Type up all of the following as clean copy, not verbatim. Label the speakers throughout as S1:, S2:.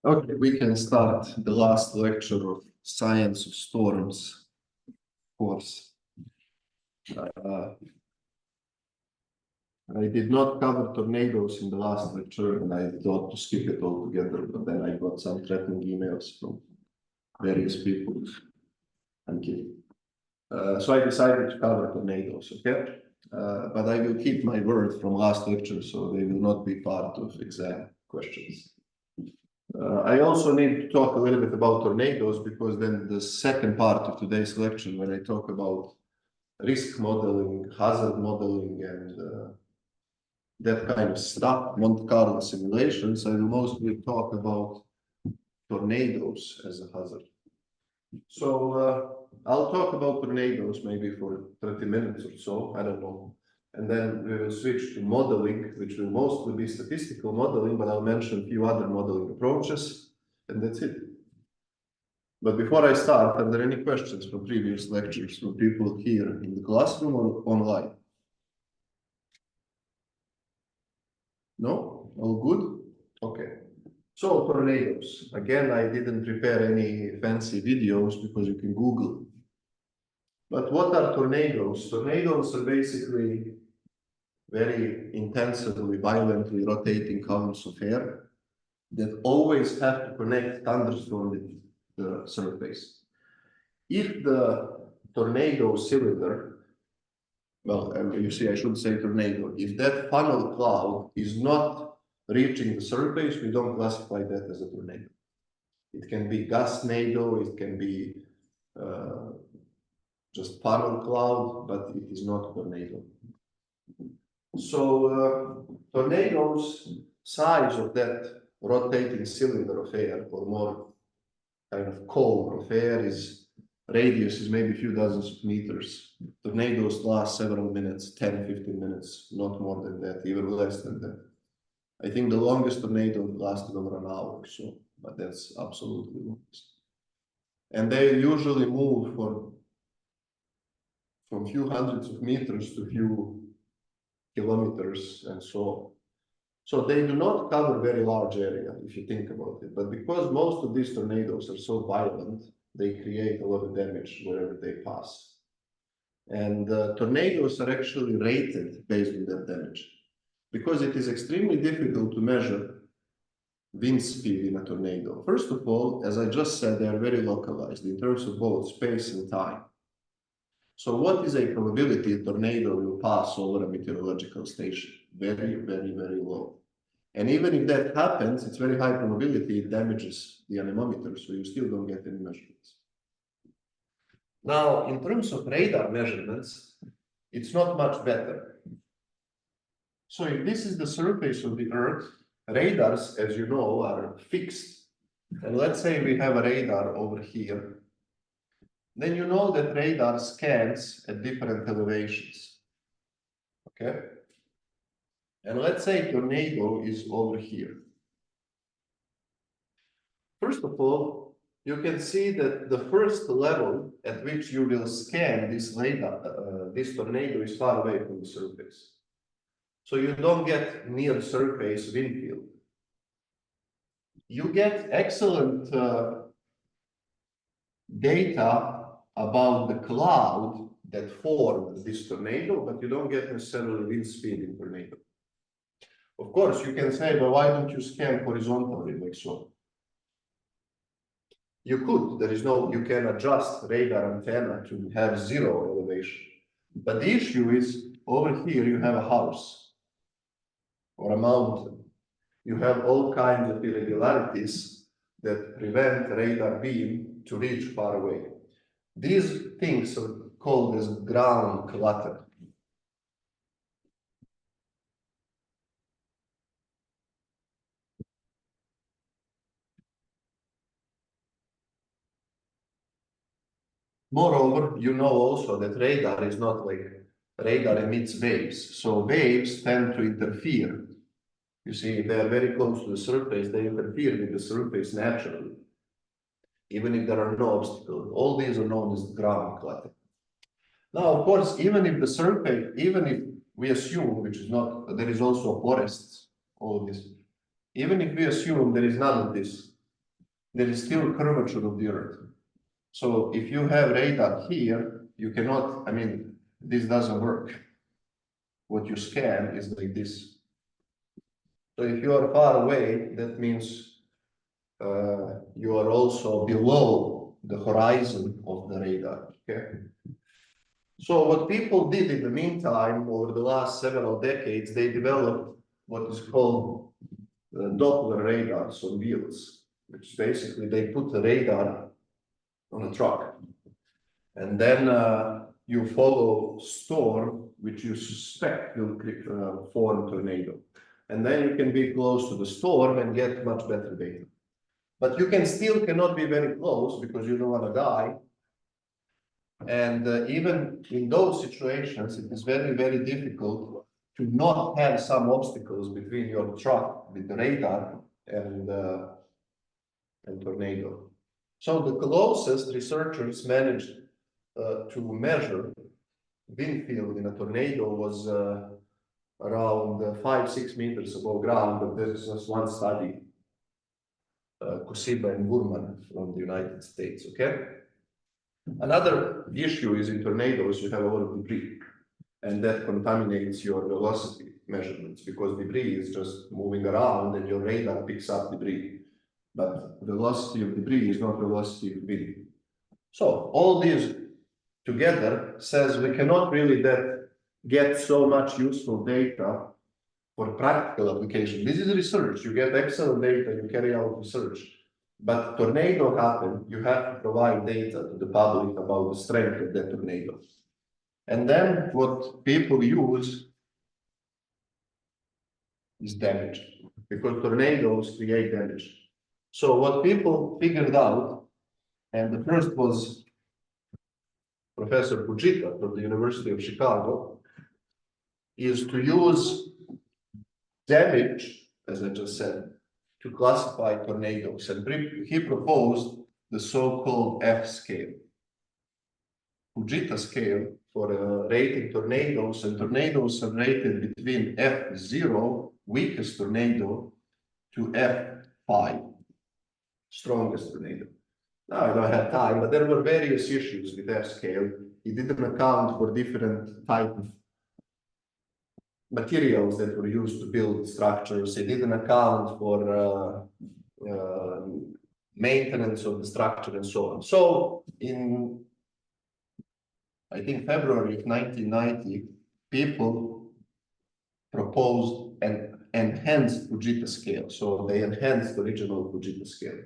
S1: Okay, we can start the last lecture of Science of Storms course. I did not cover tornadoes in the last lecture and I thought to skip it altogether, but then I got some threatening emails from various people. I'm kidding. So I decided to cover tornadoes, okay? But I will keep my word from last lecture, so they will not be part of exam questions. I also need to talk a little bit about tornadoes because then the second part of today's lecture, when I talk about risk modeling, hazard modeling, and that kind of stuff, Monte Carlo simulations, I will mostly talk about tornadoes as a hazard. So I'll talk about tornadoes maybe for 30 minutes or so, I don't know. And then we will switch to modeling, which will mostly be statistical modeling, but I'll mention a few other modeling approaches, and that's it. But before I start, are there any questions from previous lectures from people here in the classroom or online? No? All good? Okay. So tornadoes. Again, I didn't prepare any fancy videos because you can Google. But what are tornadoes? Tornadoes are basically very intensively, violently rotating columns of air that always have to connect thunderstorm with the surface. If the tornado cylinder, well, you see, I should say tornado, if that funnel cloud is not reaching the surface, we don't classify that as a tornado. It can be gustnado, it can be just funnel cloud, but it is not a tornado. So tornadoes, size of that rotating cylinder of air, or more kind of cone of air, is radius is maybe a few dozens of meters. Tornadoes last several minutes, 10, 15 minutes, not more than that, even less than that. I think the longest tornado lasted over an hour or so, but that's absolutely longest. And they usually move from few hundreds of meters to few kilometers and so on. So they do not cover very large area, if you think about it. But because most of these tornadoes are so violent, they create a lot of damage wherever they pass. And tornadoes are actually rated based on that damage, because it is extremely difficult to measure wind speed in a tornado. First of all, as I just said, they are very localized in terms of both space and time. So what is a probability a tornado will pass over a meteorological station? Very, very, very low. And even if that happens, it's very high probability it damages the anemometer, so you still don't get any measurements. Now, in terms of radar measurements, it's not much better. So if this is the surface of the Earth, radars, as you know, are fixed. And let's say we have a radar over here. Then you know that radar scans at different elevations. Okay? And let's say tornado is over here. First of all, you can see that the first level at which you will scan this radar, this tornado is far away from the surface. So you don't get near surface wind field. You get excellent data about the cloud that formed this tornado, but you don't get necessarily wind speed in tornado. Of course, you can say, but why don't you scan horizontally like so? You could, there is no, you can adjust radar antenna to have zero elevation. But the issue is, over here you have a house or a mountain. You have all kinds of irregularities that prevent radar beam to reach far away. These things are called as ground clutter. Moreover, you know also that radar is not like, radar emits waves. So waves tend to interfere. You see, if they are very close to the surface, they interfere with the surface naturally, even if there are no obstacles. All these are known as ground clutter. Now, of course, even if the surface, even if we assume, which is not, there is also forests, all of this. Even if we assume there is none of this, there is still curvature of the Earth. So if you have radar here, you cannot, I mean, this doesn't work. What you scan is like this. So if you are far away, that means you are also below the horizon of the radar, okay? So what people did in the meantime, over the last several decades, they developed what is called Doppler radars on wheels, which basically they put the radar on a truck. And then you follow storm, which you suspect will form tornado. And then you can be close to the storm and get much better data. But you cannot be very close because you don't want to die. And even in those situations, it is very, very difficult to not have some obstacles between your truck with the radar and tornado. So the closest researchers managed to measure wind field in a tornado was around 5-6 meters above ground, but there is just one study, Kusiba and Burman from the United States, okay? Another issue is in tornadoes, you have a lot of debris, and that contaminates your velocity measurements because debris is just moving around and your radar picks up debris. But velocity of debris is not velocity of wind. So all these together says we cannot really get so much useful data for practical application. This is research. You get excellent data, you carry out research. But tornado happen, you have to provide data to the public about the strength of that tornado. And then what people use is damage, because tornadoes create damage. So what people figured out, and the first was Professor Fujita from the University of Chicago, is to use damage, as I just said, to classify tornadoes. And he proposed the so-called F scale. Fujita scale for rating tornadoes, and tornadoes are rated between F0, weakest tornado, to F5, strongest tornado. Now I don't have time, but there were various issues with F scale. It didn't account for different types of materials that were used to build structures. It didn't account for maintenance of the structure and so on. So in, I think, February of 1990, people proposed an enhanced Fujita scale. So they enhanced the original Fujita scale.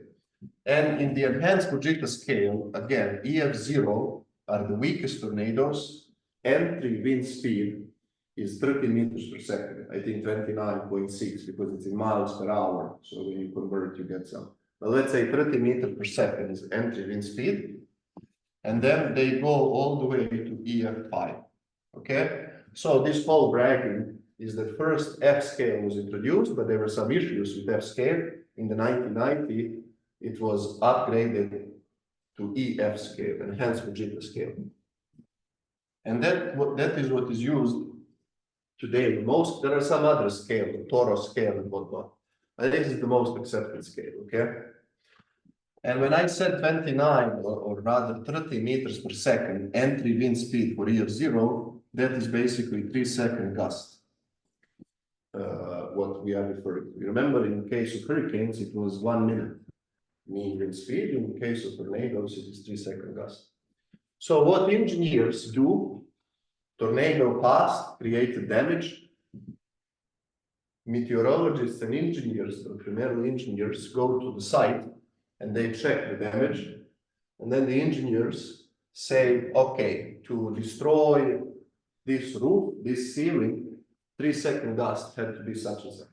S1: And in the enhanced Fujita scale, again, EF0 are the weakest tornadoes. Entry wind speed is 30 meters per second. I think 29.6 because it's in miles per hour. So when you convert, you get some. But let's say 30 meters per second is entry wind speed. And then they go all the way to EF5. Okay? So this whole bragging is that first F scale was introduced, but there were some issues with F scale. In the 1990s, it was upgraded to EF scale, enhanced Fujita scale. And that is what is used today. There are some other scales, the Toro scale and whatnot. But this is the most accepted scale, okay? And when I said 29, or rather 30 meters per second entry wind speed for EF0, that is basically 3-second gust. What we are referring to. Remember, in the case of hurricanes, it was 1 minute mean wind speed. In the case of tornadoes, it is 3-second gust. So what engineers do, tornado passed, created damage. Meteorologists and engineers, primarily engineers, go to the site and they check the damage. And then the engineers say, okay, to destroy this roof, this ceiling, 3-second gust had to be such and such.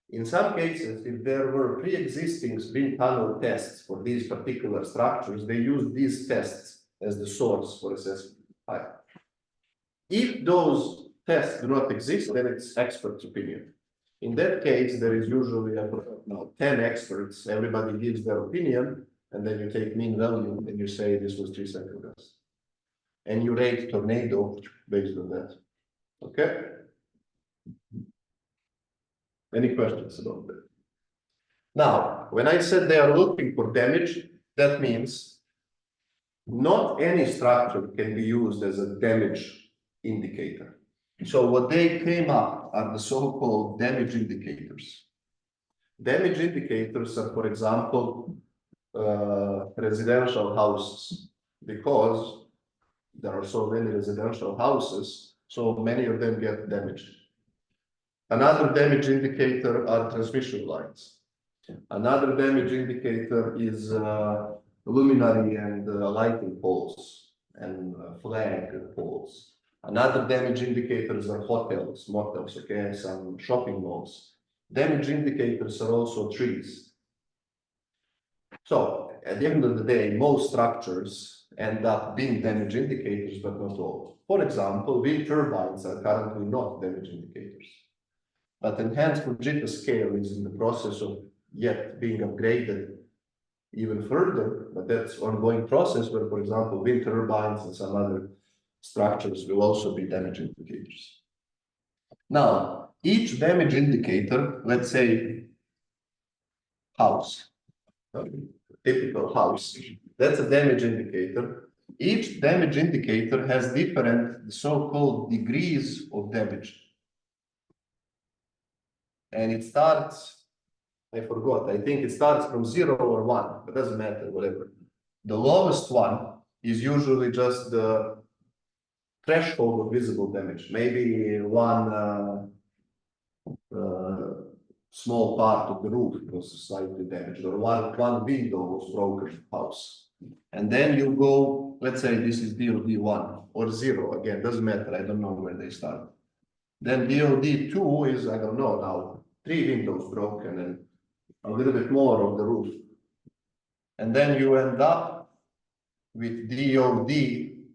S1: In some cases, if there were pre-existing wind tunnel tests for these particular structures, they use these tests as the source for assessment. If those tests do not exist, then it's expert's opinion. In that case, there is usually 10 experts, everybody gives their opinion, and then you take mean value and you say this was 3-second gust. And you rate tornado based on that. Okay? Any questions about that? Now, when I said they are looking for damage, that means not any structure can be used as a damage indicator. So what they came up are the so-called damage indicators. Damage indicators are, for example, residential houses, because there are so many residential houses, so many of them get damaged. Another damage indicator are transmission lines. Another damage indicator is luminary and lighting poles and flag poles. Another damage indicators are hotels, motels, okay, some shopping malls. Damage indicators are also trees. So at the end of the day, most structures end up being damage indicators, but not all. For example, wind turbines are currently not damage indicators. But enhanced Fujita scale is in the process of yet being upgraded even further, but that's ongoing process where, for example, wind turbines and some other structures will also be damage indicators. Now, each damage indicator, let's say house, typical house, that's a damage indicator. Each damage indicator has different so-called degrees of damage. And it starts, I forgot, I think it starts from 0 or 1, but doesn't matter, whatever. The lowest one is usually just the threshold of visible damage, maybe one small part of the roof was slightly damaged, or one window was broken house. And then you go, let's say this is DOD 1 or 0, again, doesn't matter, I don't know where they start. Then DOD 2 is, I don't know now, 3 windows broken and a little bit more of the roof. And then you end up with DOD,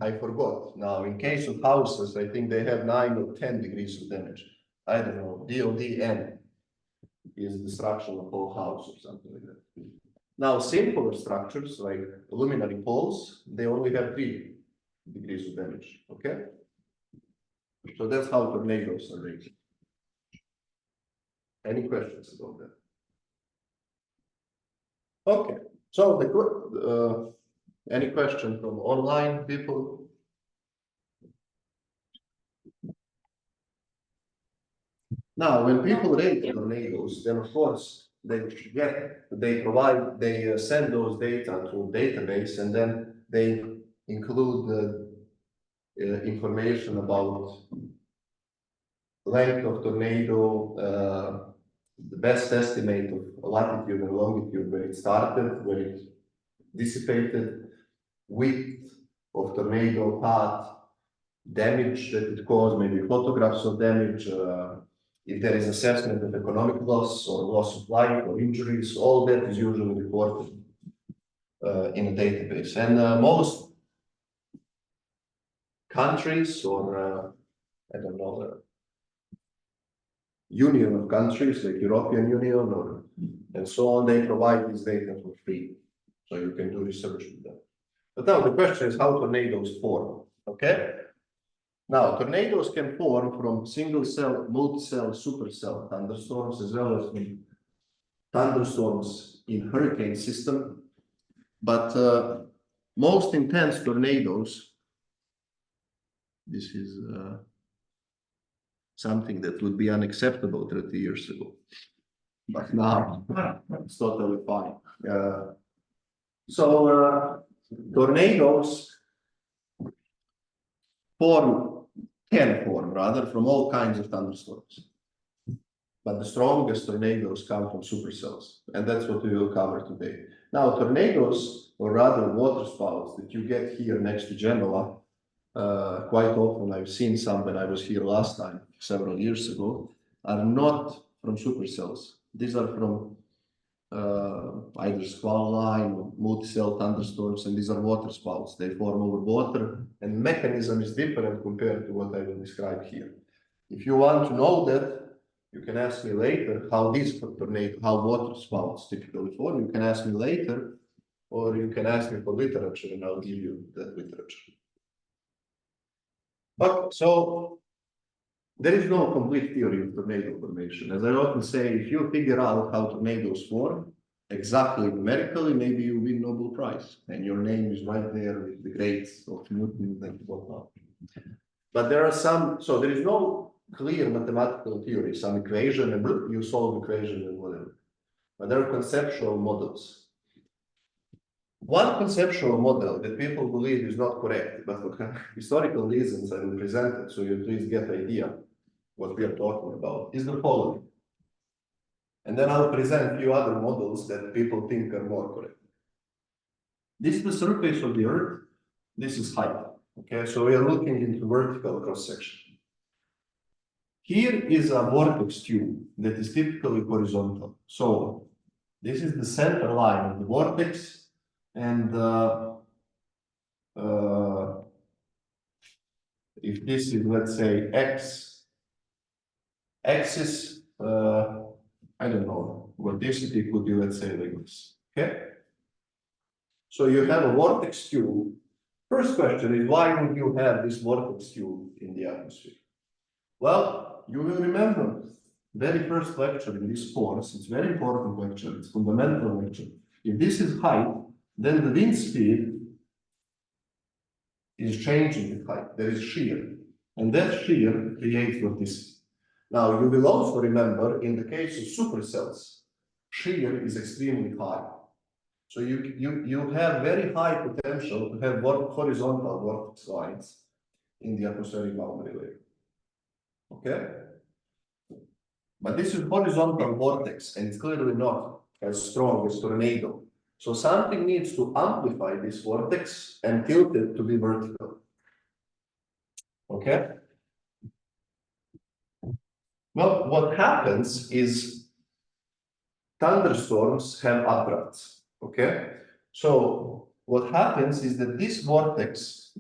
S1: I forgot. Now, in case of houses, I think they have 9 or 10 degrees of damage. I don't know, DOD-N is destruction of whole house or something like that. Now, simpler structures like luminary poles, they only have 3 degrees of damage, okay? So that's how tornadoes are rated. Any questions about that? Okay, so any question from online people? Now, when people rate tornadoes, then of course they send those data to a database, and then they include information about length of tornado, the best estimate of latitude and longitude where it started, where it dissipated, width of tornado path, damage that it caused, maybe photographs of damage, if there is assessment of economic loss or loss of life or injuries, all that is usually reported in a database. And most countries or, I don't know, union of countries like European Union or and so on, they provide this data for free. So you can do research with them. But now the question is how tornadoes form, okay? Now, tornadoes can form from single cell, multi-cell, supercell thunderstorms, as well as from thunderstorms in hurricane system. But most intense tornadoes, this is something that would be unacceptable 30 years ago. But now it's totally fine. Tornadoes can form rather from all kinds of thunderstorms. But the strongest tornadoes come from supercells, and that's what we will cover today. Now, tornadoes, or rather waterspouts that you get here next to Genoa, quite often I've seen some when I was here last time, several years ago, are not from supercells. These are from either squall line or multi-cell thunderstorms, and these are waterspouts. They form over water, and mechanism is different compared to what I will describe here. If you want to know that, you can ask me later how waterspouts typically form. You can ask me later, or you can ask me for literature, and I'll give you that literature. Okay, so there is no complete theory of tornado formation. As I often say, if you figure out how tornadoes form, exactly numerically, maybe you win Nobel Prize, and your name is right there with the grades of Newton and whatnot. But there are some, so there is no clear mathematical theory, some equation, and you solve equation and whatever. But there are conceptual models. One conceptual model that people believe is not correct, but for historical reasons I will present it so you at least get an idea what we are talking about, is the following. And then I'll present a few other models that people think are more correct. This is the surface of the Earth. This is height. Okay, so we are looking into vertical cross-section. Here is a vortex tube that is typically horizontal. So this is the center line of the vortex, and if this is, let's say, axis, I don't know, vorticity could be, let's say, like this. Okay. So you have a vortex tube. First question is, why would you have this vortex tube in the atmosphere? Well, you will remember very first lecture in this course. It's very important lecture. It's fundamental lecture. If this is height, then the wind speed is changing with height. There is shear, and that shear creates vorticity. Now, you will also remember in the case of supercells, shear is extremely high. So you have very high potential to have horizontal vortex lines in the atmospheric boundary layer. Okay? But this is horizontal vortex, and it's clearly not as strong as tornado. So something needs to amplify this vortex and tilt it to be vertical. Okay? Well, what happens is thunderstorms have updrafts. Okay, so what happens is that this vortex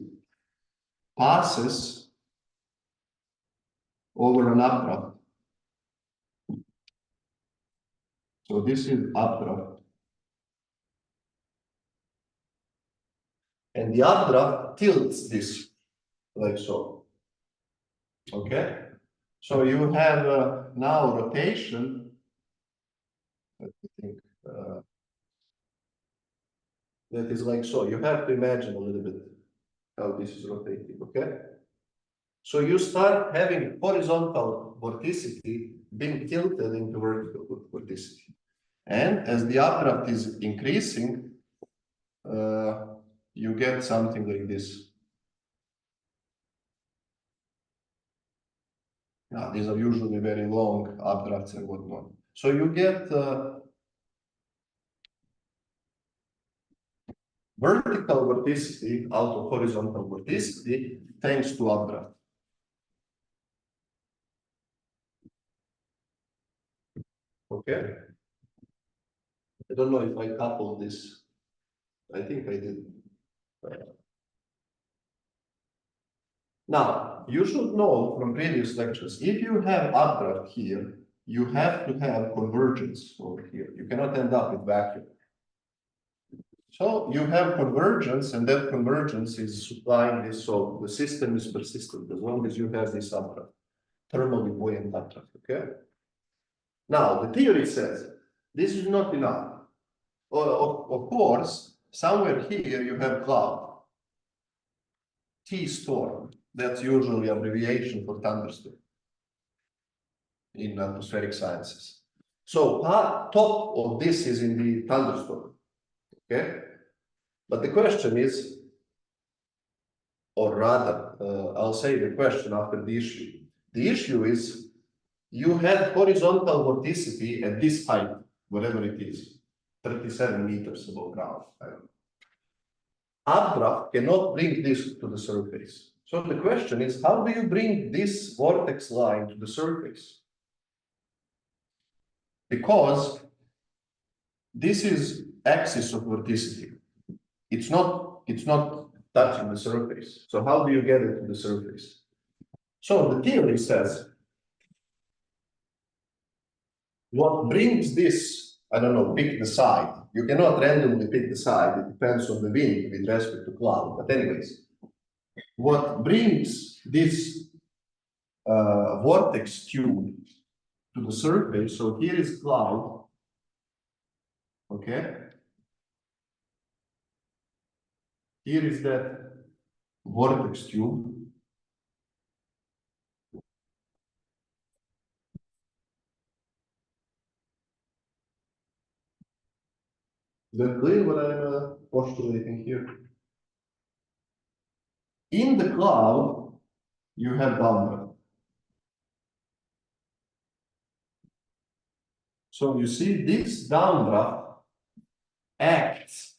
S1: passes over an updraft. So this is updraft. And the updraft tilts this like so. Okay, so you have now rotation. Let me think. That is like so. You have to imagine a little bit how this is rotating, okay? So you start having horizontal vorticity being tilted into vertical vorticity. And as the updraft is increasing, you get something like this. Now, these are usually very long updrafts and whatnot. So you get vertical vorticity out of horizontal vorticity thanks to updraft. Okay. I don't know if I coupled this. I think I did. Now, you should know from previous lectures, if you have updraft here, you have to have convergence over here. You cannot end up with vacuum. So you have convergence, and that convergence is supplying this, so the system is persistent as long as you have this updraft, thermally buoyant updraft, okay? Now, the theory says this is not enough. Of course, somewhere here you have cloud. T storm, that's usually abbreviation for thunderstorm in atmospheric sciences. So top of this is in the thunderstorm, okay? But the question is, or rather, I'll say the question after the issue. The issue is, you had horizontal vorticity at this height, whatever it is, 37 meters above ground. I don't know. Updraft cannot bring this to the surface. So the question is, how do you bring this vortex line to the surface? Because this is axis of vorticity. It's not touching the surface. So how do you get it to the surface? So the theory says, what brings this, I don't know, pick the side. You cannot randomly pick the side. It depends on the wind with respect to cloud. But anyways, what brings this vortex tube to the surface. So here is cloud, okay? Here is that vortex tube. Is that clear what I'm postulating here? In the cloud, you have downdraft. So you see this downdraft acts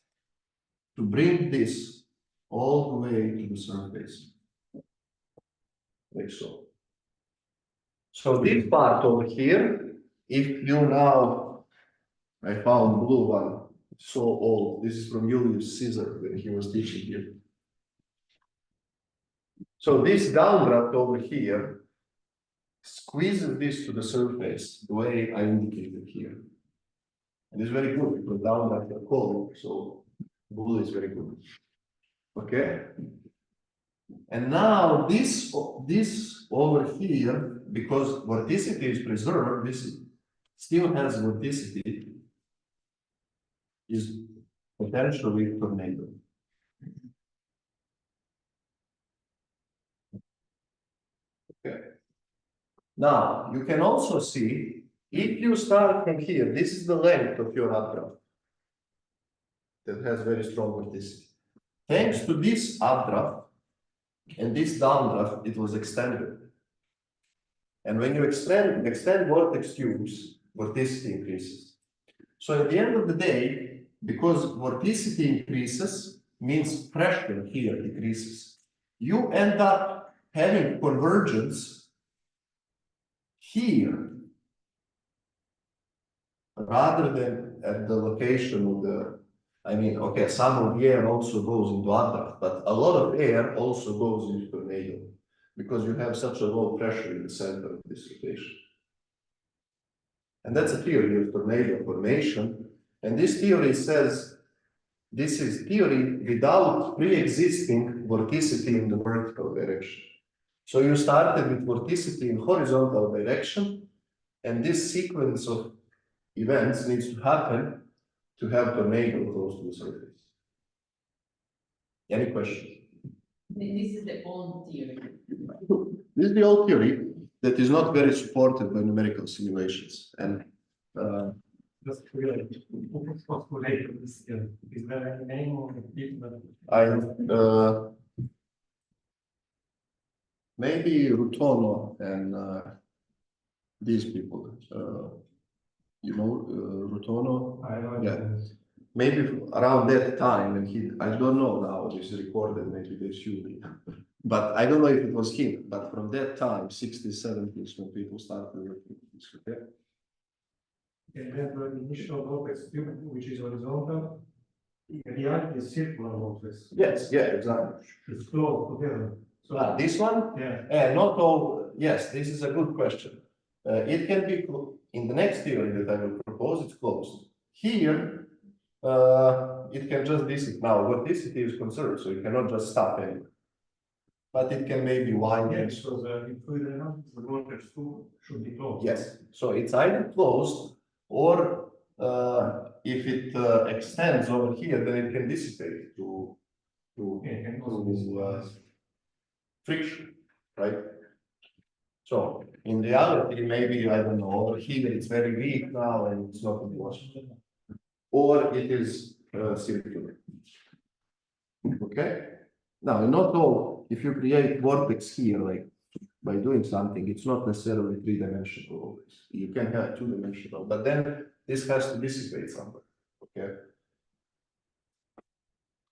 S1: to bring this all the way to the surface. Like so. So this part over here, if you now, I found blue one, so old. This is from Julius Caesar when he was teaching here. So this downdraft over here squeezes this to the surface the way I indicated here. And it's very good because downdraft are cold, so blue is very good. Okay? And now this over here, because vorticity is preserved, this still has vorticity, is potentially tornado. Okay. Now you can also see if you start from here, this is the length of your updraft that has very strong vorticity. Thanks to this updraft and this downdraft, it was extended. And when you extend vortex tubes, vorticity increases. So at the end of the day, because vorticity increases, means pressure here decreases. You end up having convergence here rather than at the location of the, I mean, okay, some of the air also goes into updraft, but a lot of air also goes into tornado because you have such a low pressure in the center of this rotation. And that's a theory of tornado formation. And this theory says this is theory without pre-existing vorticity in the vertical direction. So you started with vorticity in horizontal direction, and this sequence of events needs to happen to have tornado close to the surface. Any questions?
S2: This is the old theory.
S1: This is the old theory that is not very supported by numerical simulations. And
S3: Just curious, what's postulated for this theory? Is there any name or people?
S1: maybe Rutono and these people, you know, Rutono.
S3: I don't
S1: Yeah.
S3: know.
S1: Maybe around that time, and I don't know now, this is recorded, maybe they should be. But I don't know if it was him, but from that time, 60s, 70s, when people started working with this, okay?
S3: And then the initial vortex tube, which is horizontal, in reality is circular vortex.
S1: Yes, yeah, exactly.
S3: It's closed together. So,
S1: This one?
S3: yeah,
S1: Not all, yes, this is a good question. It can be, in the next theory that I will propose, it's closed. Here, it can just dissipate. Now, vorticity is conserved, so it cannot just stop anywhere. But it can maybe widen.
S3: yeah, because in fluid dynamics, the vortex tube should be closed.
S1: Yes, so it's either closed or if it extends over here, then it can dissipate to
S3: Yeah, it can also dissipate.
S1: friction, right? So in reality, maybe I don't know, over here it's very weak now and it's not possible. Or it is circular. Okay? Now, not all, if you create vortex here, like by doing something, it's not necessarily three-dimensional always. You can have two-dimensional, but then this has to dissipate somewhere. Okay?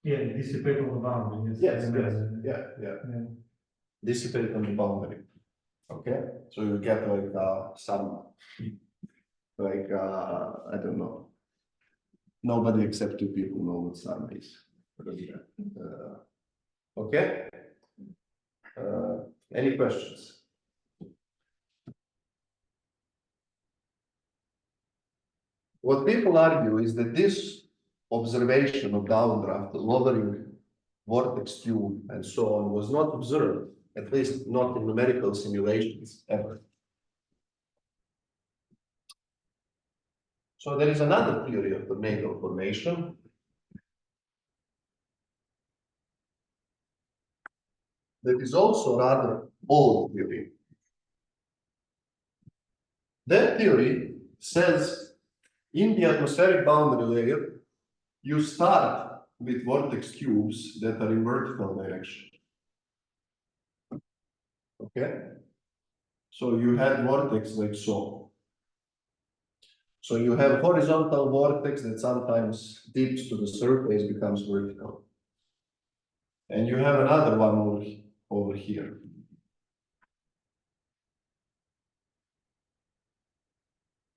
S3: Yeah, dissipate on the boundary.
S1: Yes,
S3: yes.
S1: yeah.
S3: Yeah.
S1: Dissipate on the boundary. Okay? So you get like some, like I don't know. Nobody except two people know what sun is. Okay? Any questions? What people argue is that this observation of downdraft, lowering vortex tube, and so on, was not observed at least not in numerical simulations ever. So there is another theory of tornado formation. That is also a rather old theory. That theory says in the atmospheric boundary layer, you start with vortex tubes that are in vertical direction. Okay? So you have vortex like so. So you have horizontal vortex that sometimes dips to the surface, becomes vertical. And you have another one over here.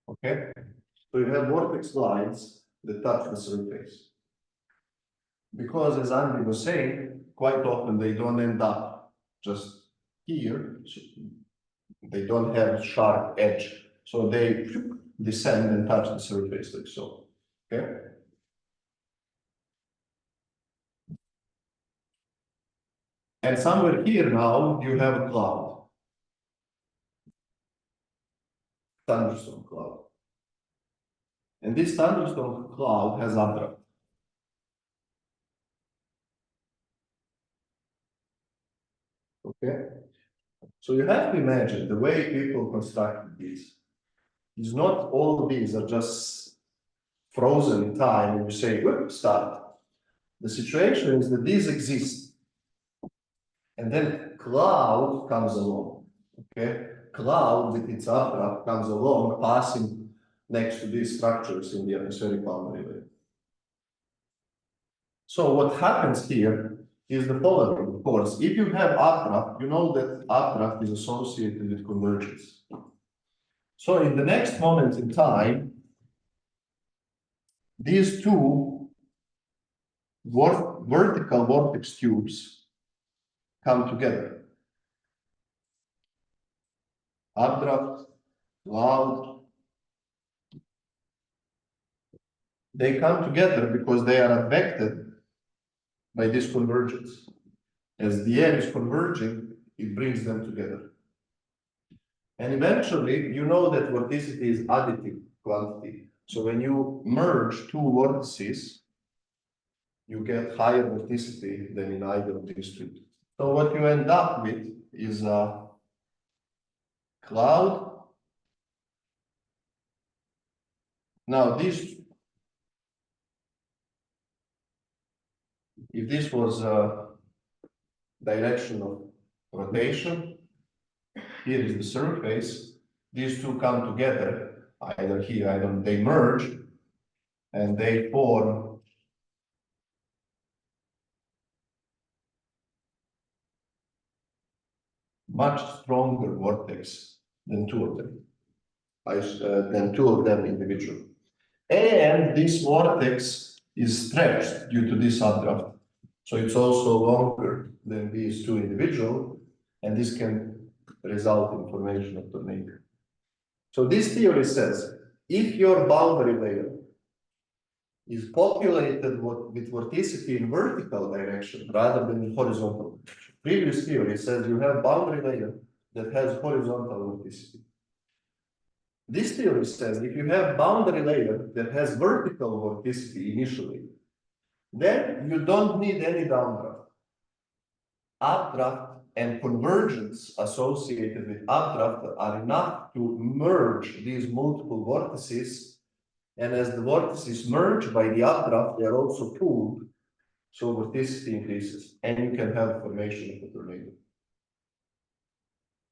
S1: Okay? So you have vortex lines that touch the surface. Because as Andy was saying, quite often they don't end up just here. So they don't have sharp edge. So they descend and touch the surface like so. Okay? And somewhere here now you have a cloud. Thunderstorm cloud. And this thunderstorm cloud has updraft. Okay? So you have to imagine the way people constructed these is not all of these are just frozen in time and you say, whoop, start. The situation is that these exist. And then cloud comes along. Okay? Cloud with its updraft comes along, passing next to these structures in the atmospheric boundary layer. So what happens here is the following, of course. If you have updraft, you know that updraft is associated with convergence. So in the next moment in time, these two vertical vortex tubes come together. Updraft, cloud. They come together because they are affected by this convergence. As the air is converging, it brings them together. And eventually, you know that vorticity is additive quantity. So when you merge two vortices, you get higher vorticity than in either of these two. So what you end up with is a cloud. Now this, if this was a direction of rotation, here is the surface, these two come together, either here, either they merge, and they form much stronger vortex than two of them. Than two of them individually. And this vortex is stretched due to this updraft. So it's also longer than these two individual, and this can result in formation of tornado. So this theory says, if your boundary layer is populated with vorticity in vertical direction rather than in horizontal direction. Previous theory says you have boundary layer that has horizontal vorticity. This theory says if you have boundary layer that has vertical vorticity initially, then you don't need any downdraft. Updraft and convergence associated with updraft are enough to merge these multiple vortices. And as the vortices merge by the updraft, they are also pulled, so vorticity increases, and you can have formation of a tornado.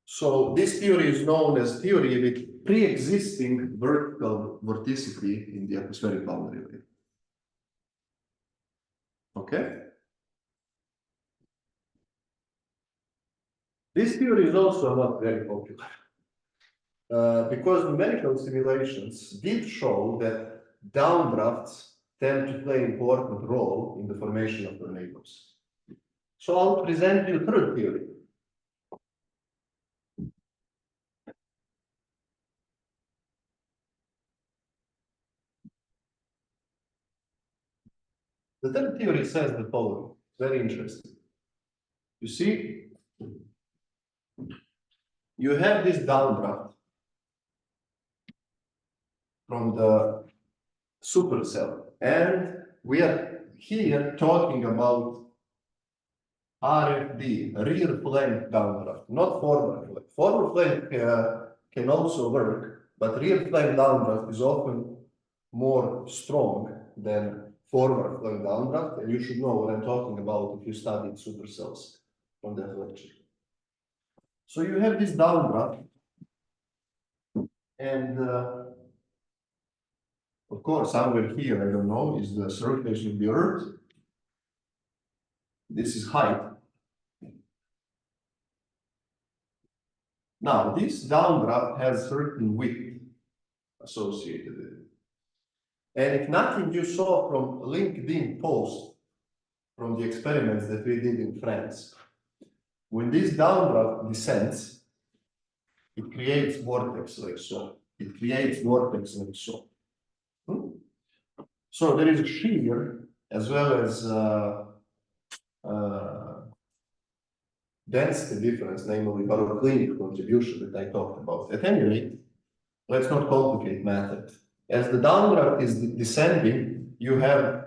S1: So this theory is known as theory with pre-existing vertical vorticity in the atmospheric boundary layer. Okay? This theory is also not very popular. Because numerical simulations did show that downdrafts tend to play an important role in the formation of tornadoes. So I'll present you a third theory. The third theory says the following, very interesting. You see, you have this downdraft from the supercell, and we are here talking about RFD, rear flank downdraft, not forward flank. Forward flank can also work, but rear flank downdraft is often more strong than forward flank downdraft, and you should know what I'm talking about if you studied supercells from that lecture. So you have this downdraft, and of course, somewhere here, I don't know, is the surface of the Earth. This is height. Now, this downdraft has certain width associated with it. And if nothing you saw from LinkedIn post from the experiments that we did in France, when this downdraft descends, it creates vortex like so. It creates vortex like so. So there is a shear as well as density difference, namely baroclinic contribution that I talked about. At any rate, let's not complicate matter. As the downdraft is descending, you have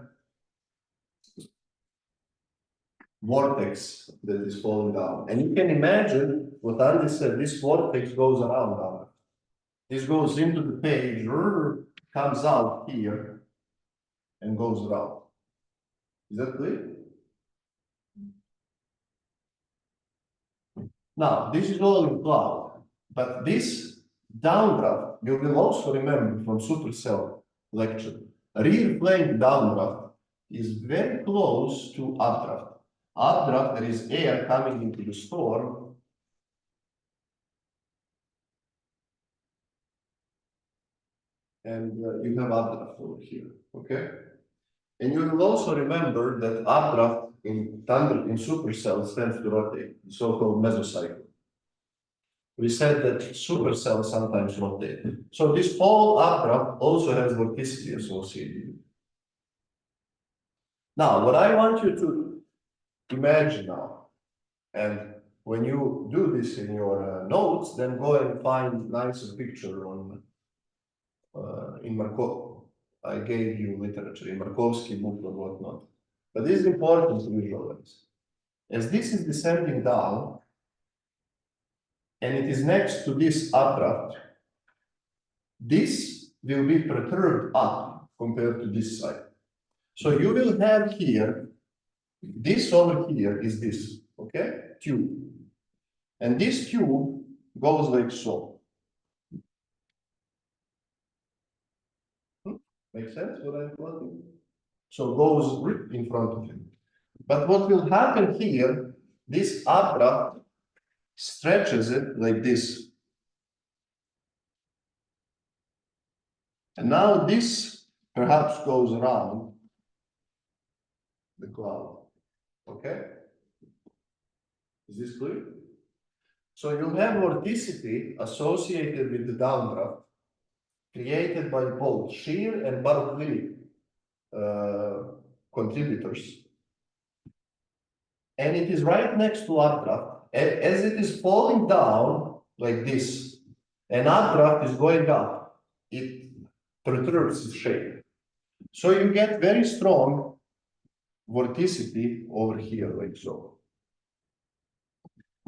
S1: vortex that is falling down. And you can imagine what Andy said, this vortex goes around down. This goes into the page, comes out here, and goes around. Is that clear? Now, this is all in cloud, but this downdraft, you will also remember from supercell lecture, rear flank downdraft is very close to updraft. Updraft, there is air coming into the storm. And you have updraft over here, okay? And you will also remember that updraft in supercells tends to rotate, the so-called mesocycle. We said that supercells sometimes rotate. So this whole updraft also has vorticity associated. Now, what I want you to imagine now, and when you do this in your notes, then go and find nicer picture on in Markov. I gave you literature in Markovsky book or whatnot. But this is important to visualize. As this is descending down, and it is next to this updraft, this will be perturbed up compared to this side. So you will have here, this over here is this, okay, tube. And this tube goes like so. Makes sense what I'm plotting? So goes right in front of him. But what will happen here, this updraft stretches it like this. And now this perhaps goes around the cloud. Okay? Is this clear? So you have vorticity associated with the downdraft created by both shear and baroclinic contributors. And it is right next to updraft. As it is falling down like this, and updraft is going up, it perturbs its shape. So you get very strong vorticity over here, like so.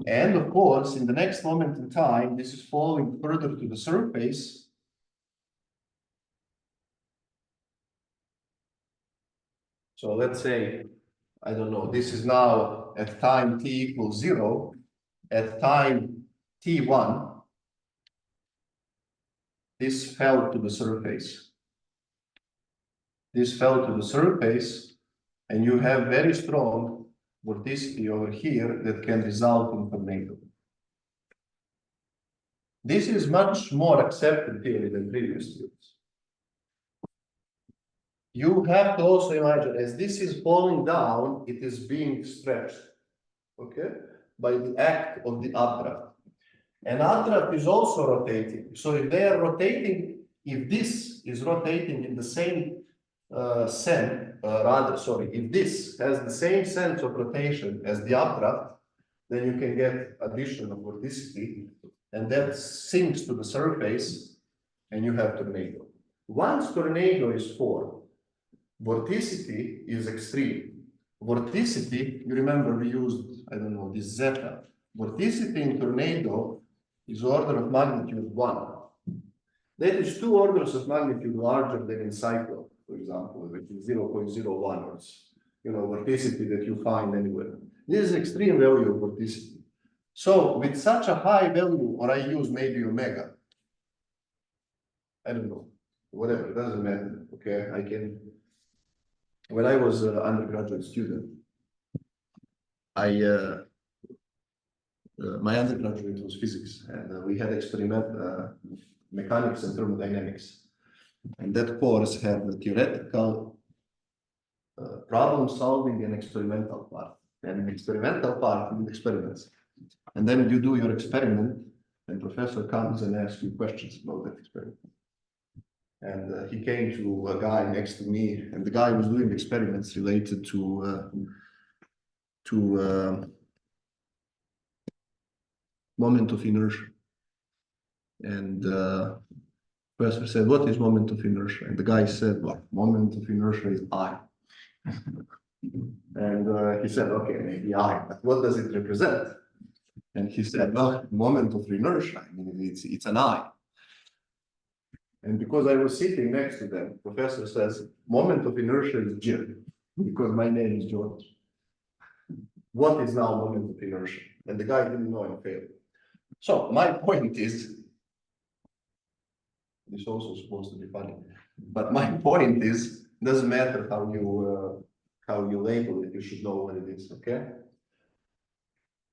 S1: And of course, in the next moment in time, this is falling further to the surface. So let's say, I don't know, this is now at time t equals 0. At time t1, this fell to the surface. This fell to the surface, and you have very strong vorticity over here that can result in tornado. This is much more accepted theory than previous theories. You have to also imagine, as this is falling down, it is being stretched, okay, by the act of the updraft. And updraft is also rotating. So if they are rotating, if this is rotating in the same if this has the same sense of rotation as the updraft, then you can get addition of vorticity. and that sinks to the surface, and you have tornado. Once tornado is formed, vorticity is extreme. Vorticity, you remember we used, I don't know, this zeta. Vorticity in tornado is order of magnitude 1. That is 2 orders of magnitude larger than in cyclone, for example, which is 0.01 or, vorticity that you find anywhere. This is extreme value of vorticity. So with such a high value, or I use maybe omega, I don't know, whatever, it doesn't matter, okay? I can, when I was an undergraduate student, my undergraduate was physics, and we had mechanics and thermodynamics. And that course had the theoretical problem solving and experimental part. And experimental part with experiments. And then you do your experiment, and professor comes and asks you questions about that experiment. And he came to a guy next to me, and the guy was doing experiments related to moment of inertia. And professor said, "What is moment of inertia?" And the guy said, "Well, moment of inertia is I." And he said, "Okay, maybe I, but what does it represent?" And he said, "Well, moment of inertia, I mean, it's an I." And because I was sitting next to them, professor says, "Moment of inertia is Djordje," because my name is Djordje. What is now moment of inertia? And the guy didn't know and failed. So my point is, this also supposed to be funny, but my point is, doesn't matter how you label it, you should know what it is, okay?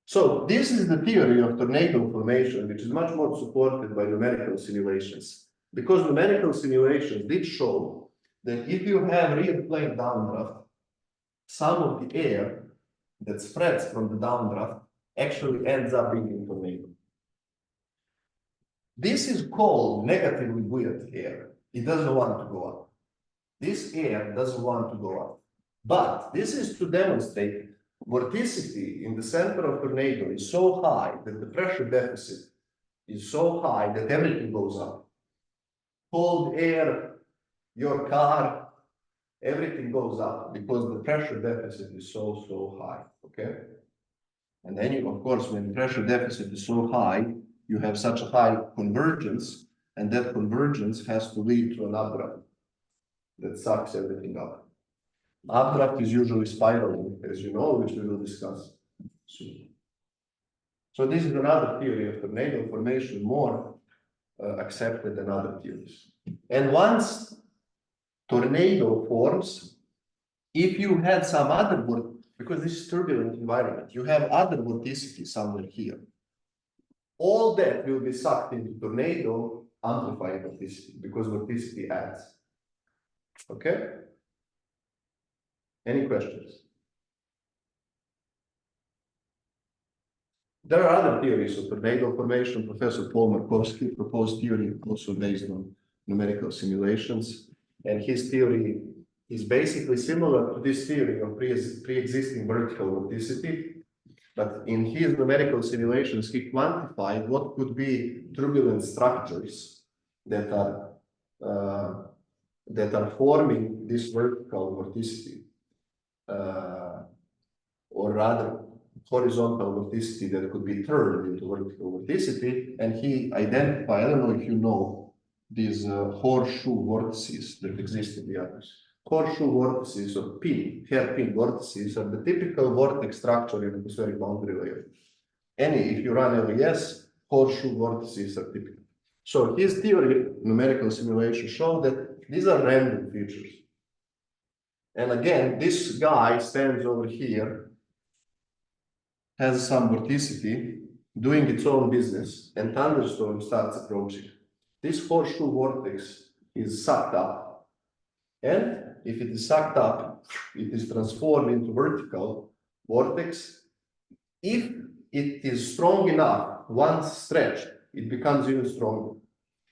S1: So this is the theory of tornado formation, which is much more supported by numerical simulations. Because numerical simulations did show that if you have real plane downdraft, some of the air that spreads from the downdraft actually ends up being in tornado. This is called negatively buoyant air. It doesn't want to go up. This air doesn't want to go up. But this is to demonstrate vorticity in the center of tornado is so high that the pressure deficit is so high that everything goes up. Cold air, your car, everything goes up because the pressure deficit is so high, okay? And then you, of course, when pressure deficit is so high, you have such a high convergence, and that convergence has to lead to an updraft that sucks everything up. Updraft is usually spiraling, as you know, which we will discuss soon. So this is another theory of tornado formation, more accepted than other theories. And once tornado forms, if you had some other, because this is turbulent environment, you have other vorticity somewhere here. All that will be sucked into tornado, amplifying vorticity, because vorticity adds. Okay? Any questions? There are other theories of tornado formation. Professor Paul Markowski proposed theory also based on numerical simulations. And his theory is basically similar to this theory of pre-existing vertical vorticity. But in his numerical simulations, he quantified what could be turbulent structures that are forming this vertical vorticity. Or rather, horizontal vorticity that could be turned into vertical vorticity, and he identified, I don't know if you know, these horseshoe vortices that exist in the others. Horseshoe vortices or hairpin vortices are the typical vortex structure in the atmospheric boundary layer. If you run LES, horseshoe vortices are typical. So his theory, numerical simulation, showed that these are random features. And again, this guy stands over here, has some vorticity, doing its own business, and thunderstorm starts approaching. This horseshoe vortex is sucked up. And if it is sucked up, it is transformed into vertical vortex. If it is strong enough, once stretched, it becomes even stronger.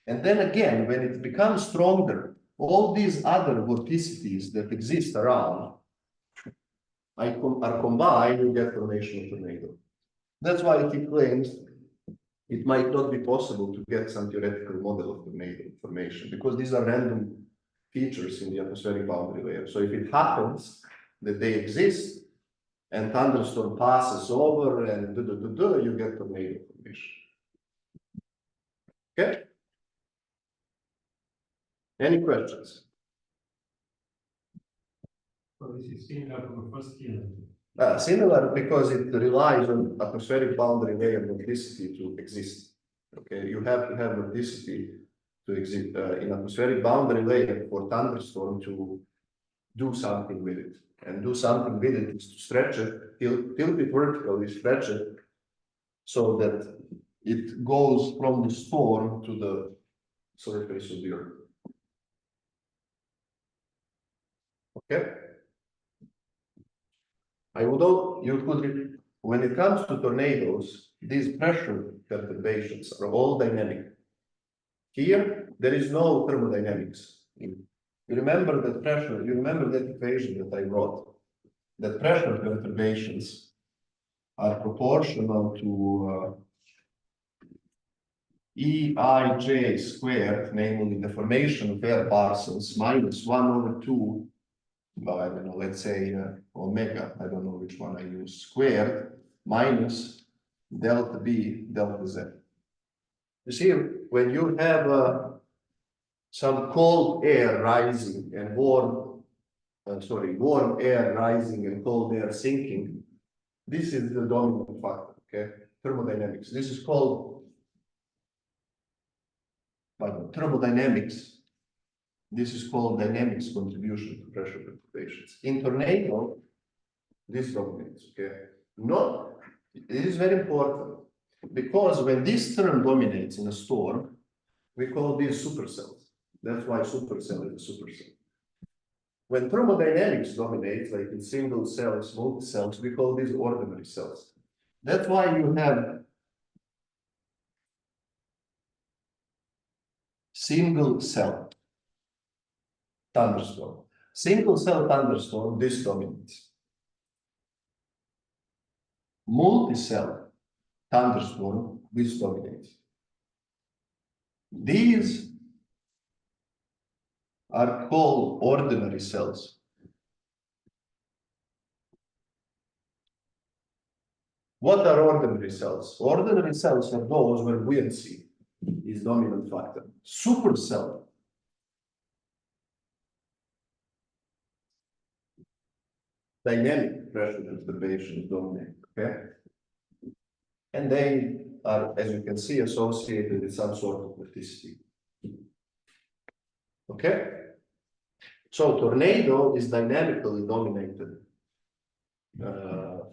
S1: And then again, when it becomes stronger, all these other vorticities that exist around are combined, you get formation of tornado. That's why he claims it might not be possible to get some theoretical model of tornado formation because these are random features in the atmospheric boundary layer. So if it happens that they exist and thunderstorm passes over and you get tornado formation. Okay? Any questions?
S3: So this is similar to the first year.
S1: Similar because it relies on atmospheric boundary layer vorticity to exist. Okay, you have to have vorticity to exist in atmospheric boundary layer for thunderstorm to do something with it. And do something with it is to stretch it, tilt it vertically, stretch it so that it goes from the storm to the surface of the earth. Okay? I would all, you could, when it comes to tornadoes, these pressure perturbations are all dynamic. Here, there is no thermodynamics. You remember that pressure, you remember that equation that I wrote, that pressure perturbations are proportional to EIJ squared, namely the formation of air parcels, minus 1/2, well, I don't know, let's say omega, I don't know which one I use, squared, minus delta B, delta Z. You see, when you have some cold air rising and warm air rising and cold air sinking, this is the dominant factor, okay? Thermodynamics. This is called thermodynamics. This is called dynamics contribution to pressure perturbations. In tornado, this dominates, okay? Not, it is very important because when this term dominates in a storm, we call these supercells. That's why supercell is a supercell. When thermodynamics dominates, like in single cells, multi-cells, we call these ordinary cells. That's why you have single cell thunderstorm. Single cell thunderstorm, this dominates. Multi-cell thunderstorm, this dominates. These are called ordinary cells. What are ordinary cells? Ordinary cells are those where buoyancy is dominant factor. Supercell, dynamic pressure perturbation is dominant, okay? And they are, as you can see, associated with some sort of vorticity. Okay? So tornado is dynamically dominated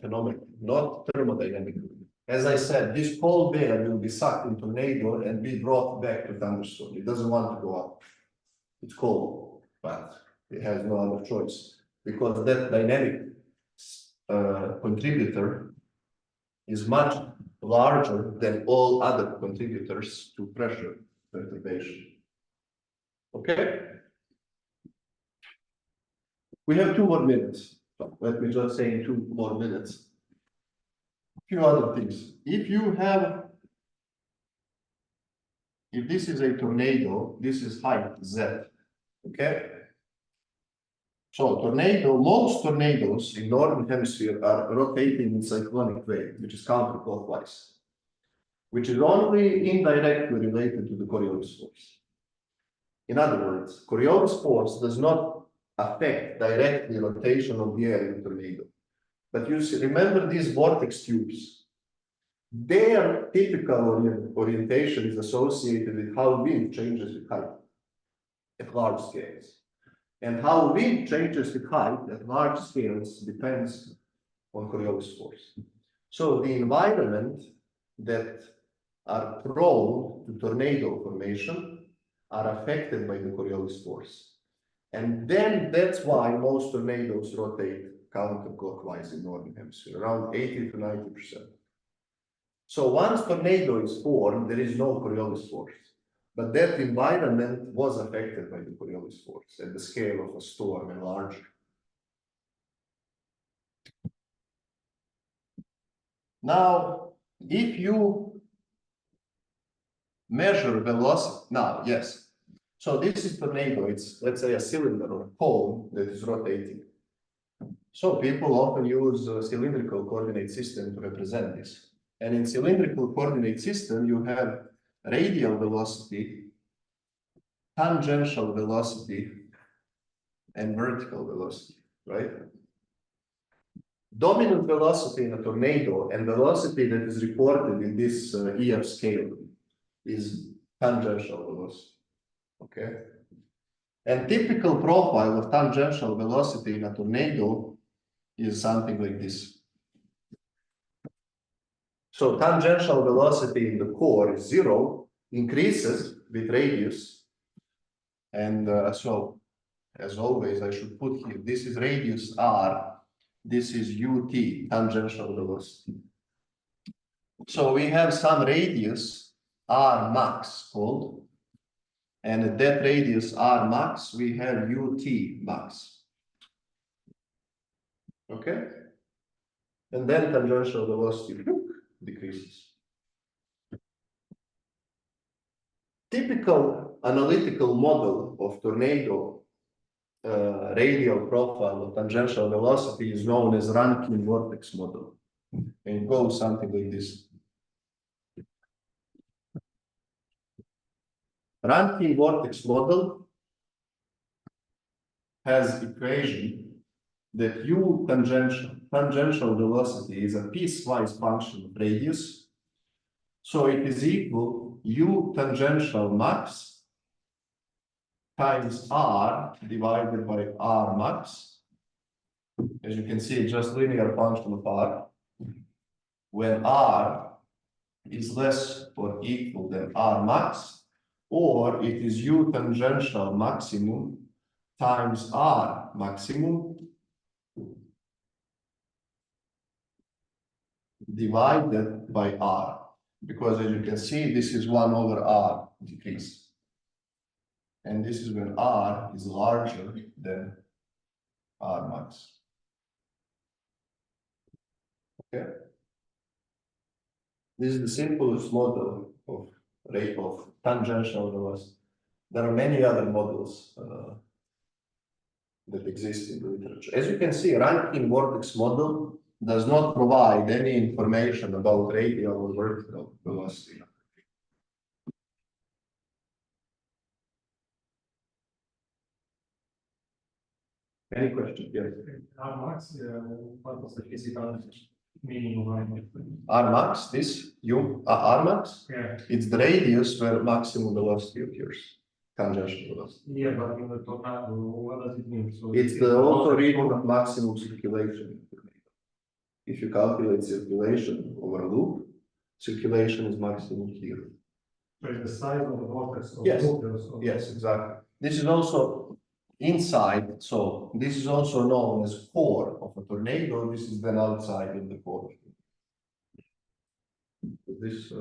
S1: phenomenon, not thermodynamically. As I said, this cold air will be sucked in tornado and be brought back to thunderstorm. It doesn't want to go up. It's cold, but it has no other choice because that dynamic contributor is much larger than all other contributors to pressure perturbation. Okay? We have 2 more minutes. So let me just say in 2 more minutes. A few other things. If this is a tornado, this is height Z. Okay? So most tornadoes in northern hemisphere are rotating in cyclonic way, which is counterclockwise, which is only indirectly related to the Coriolis force. In other words, Coriolis force does not affect directly rotation of the air in tornado. But you see, remember these vortex tubes. Their typical orientation is associated with how wind changes with height at large scales. And how wind changes with height at large scales depends on Coriolis force. So the environment that are prone to tornado formation are affected by the Coriolis force. And then that's why most tornadoes rotate counterclockwise in northern hemisphere, around 80 to 90%. So once tornado is formed, there is no Coriolis force. But that environment was affected by the Coriolis force at the scale of a storm and larger. Now, if you measure velocity. Now, yes. So this is tornado. It's, let's say, a cylinder or a cone that is rotating. So people often use a cylindrical coordinate system to represent this. And in cylindrical coordinate system, you have radial velocity, tangential velocity, and vertical velocity, right? Dominant velocity in a tornado and velocity that is reported in this EF scale is tangential velocity, okay? And typical profile of tangential velocity in a tornado is something like this. So tangential velocity in the core is 0, increases with radius. And so, as always, I should put here, this is radius r, this is ut, tangential velocity. So we have some radius r max called, and at that radius r max, we have ut max. Okay? And then tangential velocity decreases. Typical analytical model of tornado radial profile of tangential velocity is known as Rankine vortex model. And it goes something like this. Rankine vortex model has equation that u tangential velocity is a piecewise function of radius. So it is equal u tangential max times r divided by r max. As you can see, it's just linear function of r. When r is less or equal than r max, or it is u tangential maximum times r maximum divided by r. Because as you can see, this is 1 over r decrease. And this is when r is larger than r max. Okay. This is the simplest model of rate of tangential velocity. There are many other models that exist in the literature. As you can see, Rankine vortex model does not provide any information about radial or vertical velocity. Any question? Yes.
S3: R max, what was the physical meaning of R max?
S1: R max, this R max,
S3: Yeah,
S1: it's the radius where maximum velocity occurs, tangential velocity.
S3: yeah, but in the tornado, what does it mean? So
S1: It's the also region of maximum circulation. If you calculate circulation over a loop, circulation is maximum here.
S3: So it's the size of the vortex of
S1: Yes.
S3: the
S1: Yes, exactly. This is also inside, so this is also known as core of a tornado. This is then outside of the core. Does this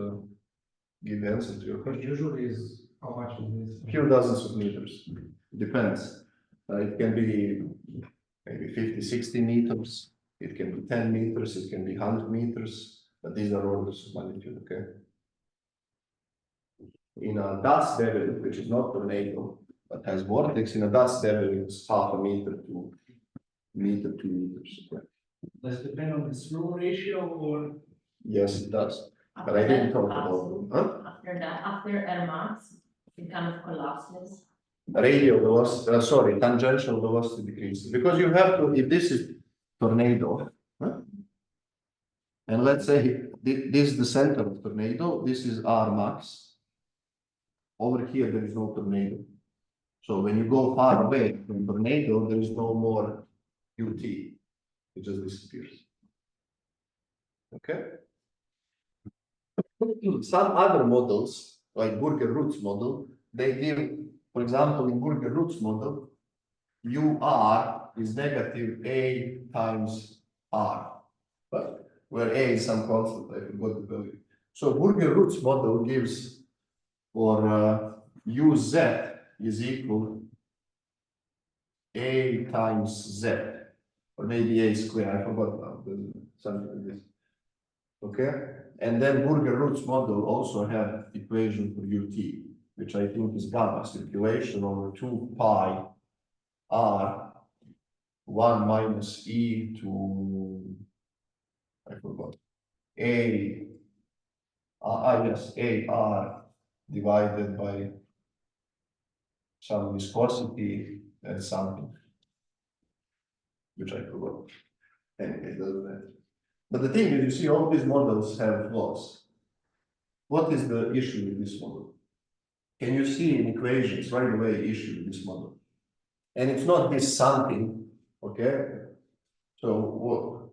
S1: give the answer to your question?
S3: Usually is how much is this?
S1: Few dozens of meters. Depends. It can be maybe 50, 60 meters. It can be 10 meters. It can be 100 meters. But these are orders of magnitude, okay? In a dust devil, which is not tornado, but has vortex, in a dust devil, it's half a meter to meter, 2 meters. Okay?
S4: Does it depend on the slow ratio or?
S1: Yes, it does. But I didn't talk about,
S2: After that, after Air Max, it kind of collapses.
S1: radial velocity, sorry, tangential velocity decreases. Because you have to, if this is tornado, and let's say this is the center of tornado, this is R max. Over here, there is no tornado. So when you go far away from tornado, there is no more UT. It just disappears. Okay. Some other models, like Burger-Rutz model, they give, for example, in Burger-Rutz model, UR is negative A times R, but where A is some constant, I forgot the value. So Burger-Rutz model gives, or UZ is equal A times Z, or maybe A square, I forgot now, something like this. Okay, And then Burger-Roots model also have equation for UT, which I think is gamma circulation over 2 pi r 1 minus e to, I forgot, a, yes, a r divided by some viscosity and something, which I forgot. Anyway, it doesn't matter. But the thing is, you see, all these models have flaws. What is the issue with this model? Can you see in equations right away issue with this model? And it's not this something, okay? So what?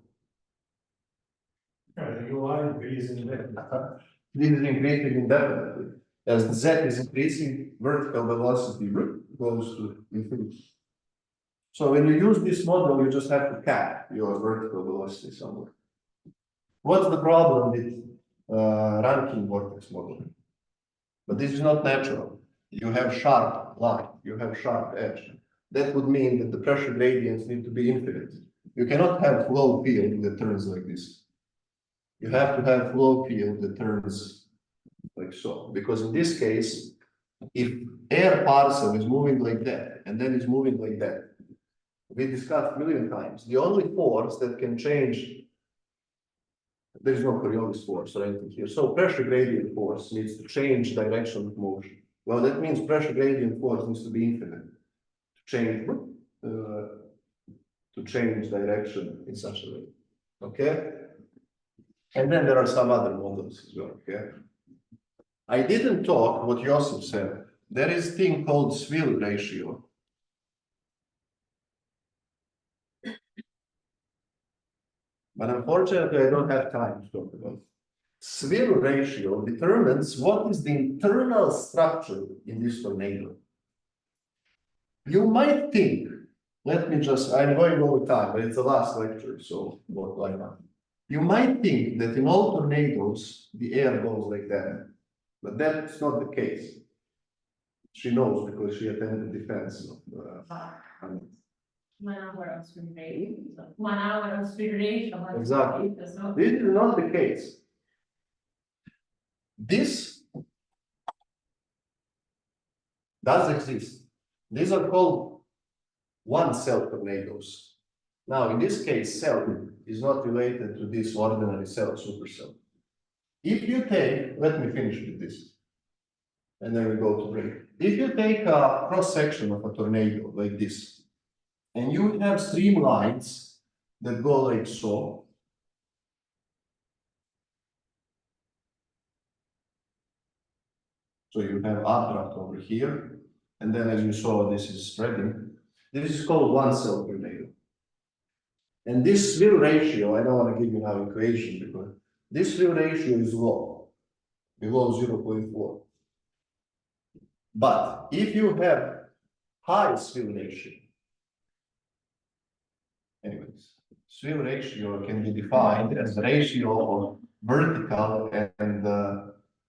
S3: The UI increasing that.
S1: This is increasing indefinitely. As the z is increasing, vertical velocity goes to infinity. So when you use this model, you just have to cap your vertical velocity somewhere. What's the problem with ranking vortex model? But this is not natural. You have sharp line, you have sharp edge. That would mean that the pressure gradients need to be infinite. You cannot have flow field that turns like this. You have to have flow field that turns like so. Because in this case, if air parcel is moving like that, and then is moving like that, we discussed a million times, the only force that can change, there is no Coriolis force or anything here. So pressure gradient force needs to change direction of motion. Well, that means pressure gradient force needs to be infinite to change direction in such a way. Okay? And then there are some other models as well. Okay? I didn't talk what Josip said. There is a thing called Swill ratio. But unfortunately, I don't have time to talk about it. Swill ratio determines what is the internal structure in this tornado. You might think, I'm going over time, but it's the last lecture, so why not? You might think that in all tornadoes, the air goes like that, but that's not the case. She knows because she attended defense.
S2: 1 hour of refrigeration. 1 hour of refrigeration.
S1: Exactly. This is not the case. This does exist. These are called one-cell tornadoes. Now, in this case, cell is not related to this ordinary cell, supercell. If you take, let me finish with this, and then we go to break. If you take a cross-section of a tornado like this, and you have streamlines that go like so. So you have updraft over here, and then as you saw, this is spreading. This is called one-cell tornado. And this Swill ratio, I don't want to give you now equation because this Swill ratio is low, below 0.4. But if you have high Swill ratio, anyways, Swill ratio can be defined as the ratio of vertical and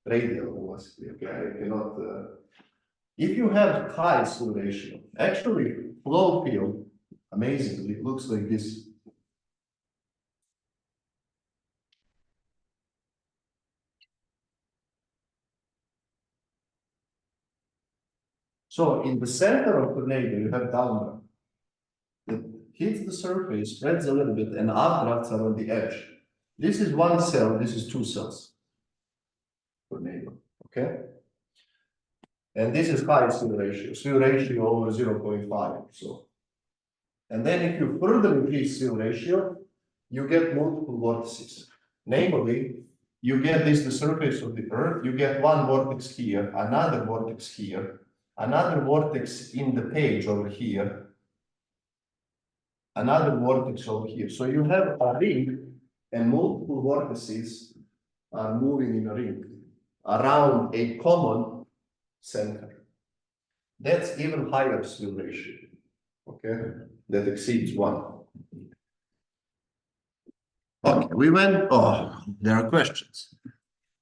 S1: radial velocity. Okay, I cannot. If you have high Swill ratio, actually flow field, amazingly, it looks like this. So in the center of tornado, you have downdraft. It hits the surface, spreads a little bit, and updrafts are on the edge. This is one cell, this is two cells. Tornado, okay? And this is high Swill ratio over 0.5 or so. And then if you further increase Swill ratio, you get multiple vortices. Namely, you get this, the surface of the Earth, you get one vortex here, another vortex here, another vortex in the page over here, another vortex over here. So you have a ring and multiple vortices are moving in a ring around a common center. That's even higher Swill ratio, okay? That exceeds 1. Okay, we went, there are questions.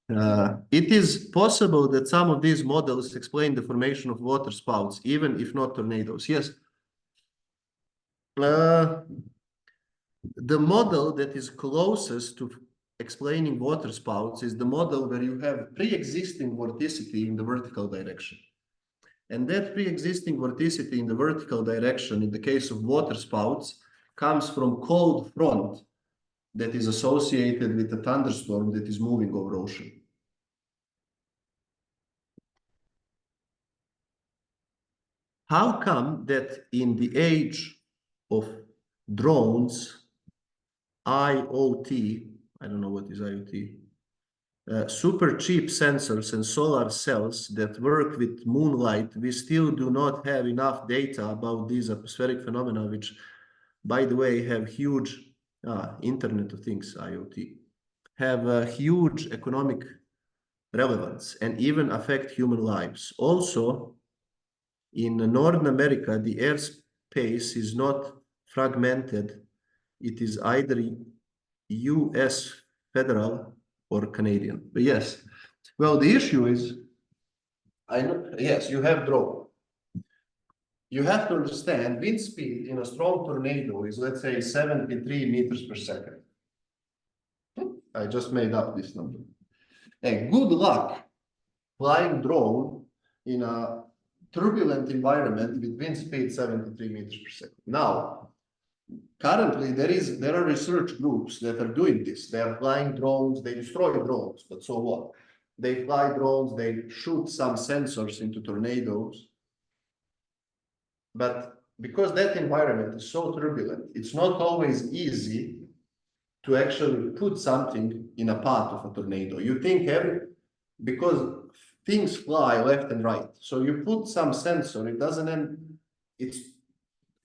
S1: It is possible that some of these models explain the formation of water spouts, even if not tornadoes. Yes. The model that is closest to explaining water spouts is the model where you have pre-existing vorticity in the vertical direction. And that pre-existing vorticity in the vertical direction, in the case of water spouts, comes from cold front that is associated with a thunderstorm that is moving over ocean. How come that in the age of drones, IoT, I don't know what is IoT, super cheap sensors and solar cells that work with moonlight, we still do not have enough data about these atmospheric phenomena, which, by the way, have huge Internet of Things, IoT, have a huge economic relevance and even affect human lives. Also, in North America, the airspace is not fragmented. It is either US federal or Canadian. But yes, well, the issue is, I know, yes, you have drone. You have to understand wind speed in a strong tornado is, let's say, 73 meters per second. I just made up this number. And good luck flying drone in a turbulent environment with wind speed 73 meters per second. Now, currently there are research groups that are doing this. They are flying drones, they destroy drones, but so what? They fly drones, they shoot some sensors into tornadoes. But because that environment is so turbulent, it's not always easy to actually put something in a path of a tornado. You think because things fly left and right. So you put some sensor, it doesn't end, it's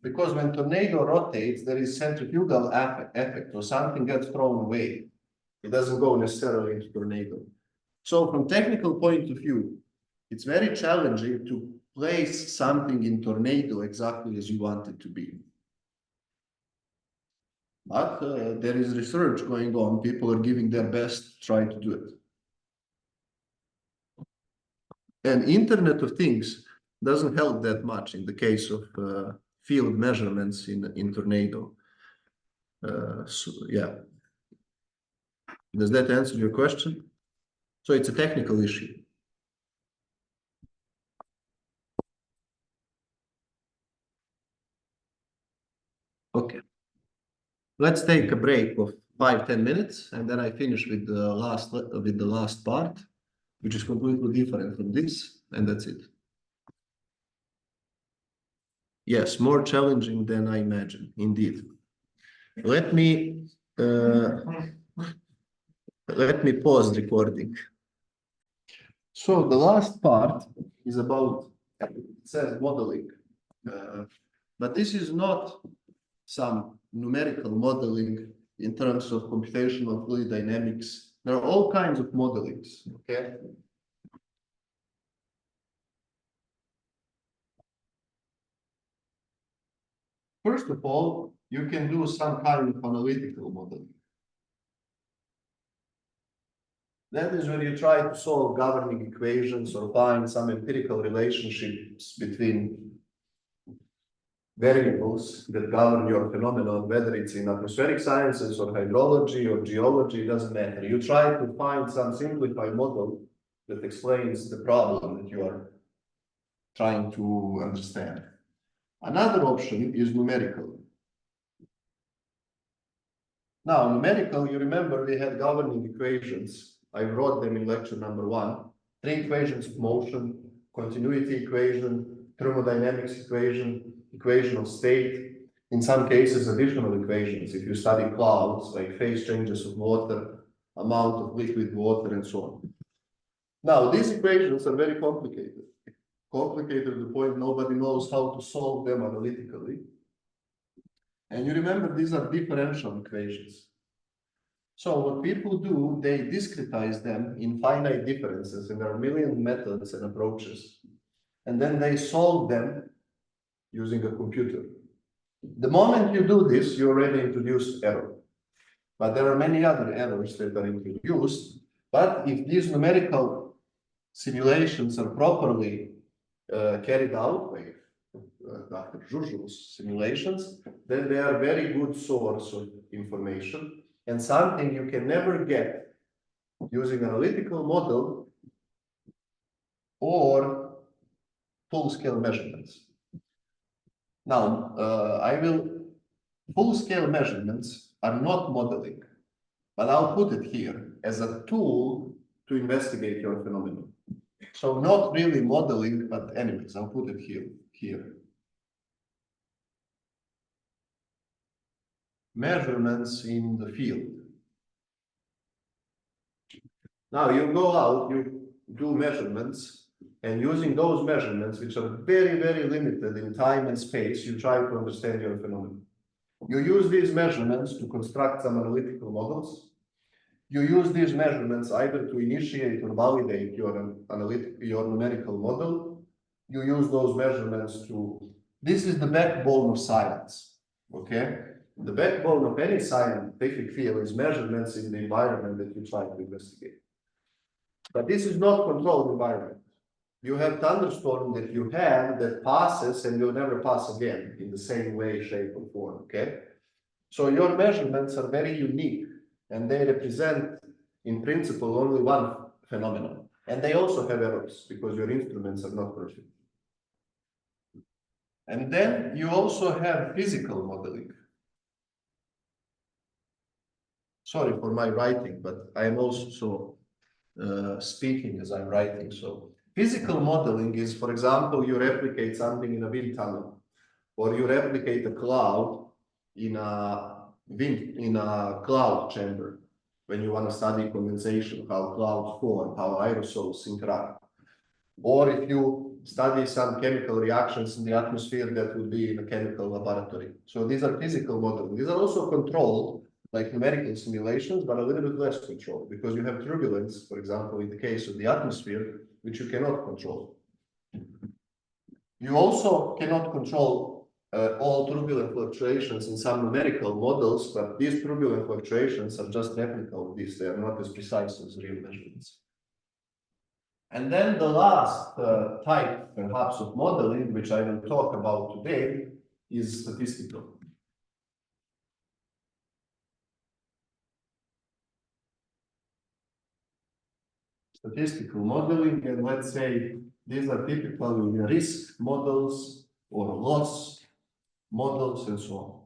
S1: because when tornado rotates, there is centrifugal effect or something gets thrown away. It doesn't go necessarily into tornado. So from technical point of view, it's very challenging to place something in tornado exactly as you want it to be. But there is research going on. People are giving their best trying to do it. And Internet of Things doesn't help that much in the case of field measurements in tornado. So, yeah. Does that answer your question? So it's a technical issue. Okay. Let's take a break of 5-10 minutes, and then I finish with the last part, which is completely different from this, and that's it. Yes, more challenging than I imagined, indeed. Let me pause recording. So the last part is about, it says modeling, but this is not some numerical modeling in terms of computational fluid dynamics. There are all kinds of modelings, okay? First of all, you can do some kind of analytical modeling. That is when you try to solve governing equations or find some empirical relationships between variables that govern your phenomenon, whether it's in atmospheric sciences or hydrology or geology, it doesn't matter. You try to find some simplified model that explains the problem that you are trying to understand. Another option is numerical. Now, numerical, you remember we had governing equations. I wrote them in lecture number 1. 3 equations of motion, continuity equation, thermodynamics equation, equation of state, in some cases additional equations if you study clouds, like phase changes of water, amount of liquid water, and so on. Now, these equations are very complicated. Complicated to the point nobody knows how to solve them analytically. And you remember these are differential equations. So what people do, they discretize them in finite differences, and there are a million methods and approaches. And then they solve them using a computer. The moment you do this, you already introduced error. But there are many other errors that are introduced. But if these numerical simulations are properly carried out by Dr. Djordje's simulations, then they are very good source of information. and something you can never get using analytical model or full-scale measurements. Now, full-scale measurements are not modeling, but I'll put it here as a tool to investigate your phenomenon. So not really modeling, but anyways, I'll put it here. Measurements in the field. Now you go out, you do measurements, and using those measurements, which are very, very limited in time and space, you try to understand your phenomenon. You use these measurements to construct some analytical models. You use these measurements either to initiate or validate your numerical model. You use those measurements this is the backbone of science, okay? The backbone of any scientific field is measurements in the environment that you try to investigate. But this is not controlled environment. You have thunderstorm that you have that passes and will never pass again in the same way, shape, or form, okay? So your measurements are very unique and they represent, in principle, only one phenomenon. And they also have errors because your instruments are not perfect. And then you also have physical modeling. Sorry for my writing, but I am also speaking as I'm writing. So physical modeling is, for example, you replicate something in a wind tunnel, or you replicate a cloud in a cloud chamber when you want to study condensation, how clouds form, how aerosols interact. Or if you study some chemical reactions in the atmosphere, that would be in a chemical laboratory. So these are physical modeling. These are also controlled like numerical simulations, but a little bit less controlled because you have turbulence, for example, in the case of the atmosphere, which you cannot control. You also cannot control all turbulent fluctuations in some numerical models, but these turbulent fluctuations are just replica of this. They are not as precise as real measurements. And then the last type, perhaps, of modeling, which I will talk about today, is statistical. Statistical modeling, and let's say these are typically risk models or loss models and so on.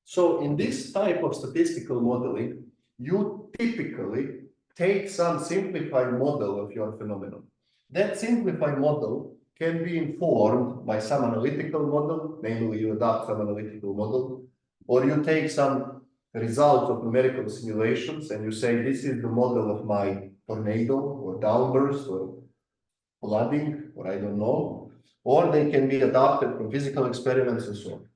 S1: So in this type of statistical modeling, you typically take some simplified model of your phenomenon. That simplified model can be informed by some analytical model, namely you adopt some analytical model, or you take some results of numerical simulations and you say, this is the model of my tornado or downburst or flooding, or I don't know, or they can be adapted from physical experiments and so on.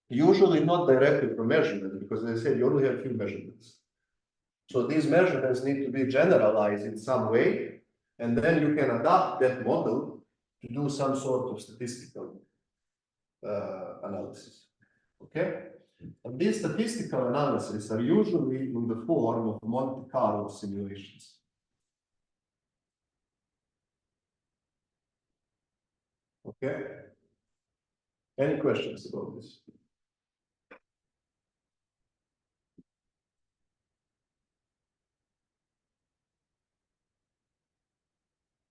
S1: Usually not directly from measurements, because as I said, you only have few measurements. So these measurements need to be generalized in some way, and then you can adapt that model to do some sort of statistical analysis. Okay? And these statistical analyses are usually in the form of Monte Carlo simulations. Okay? Any questions about this?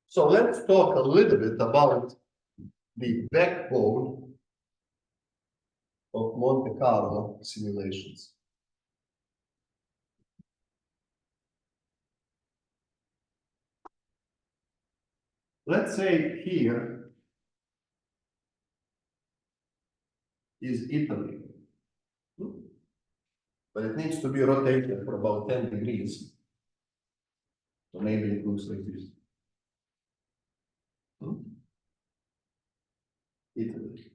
S1: So let's talk a little bit about the backbone of Monte Carlo simulations. Let's say here is Italy, but it needs to be rotated for about 10 degrees. So maybe it looks like this. Italy.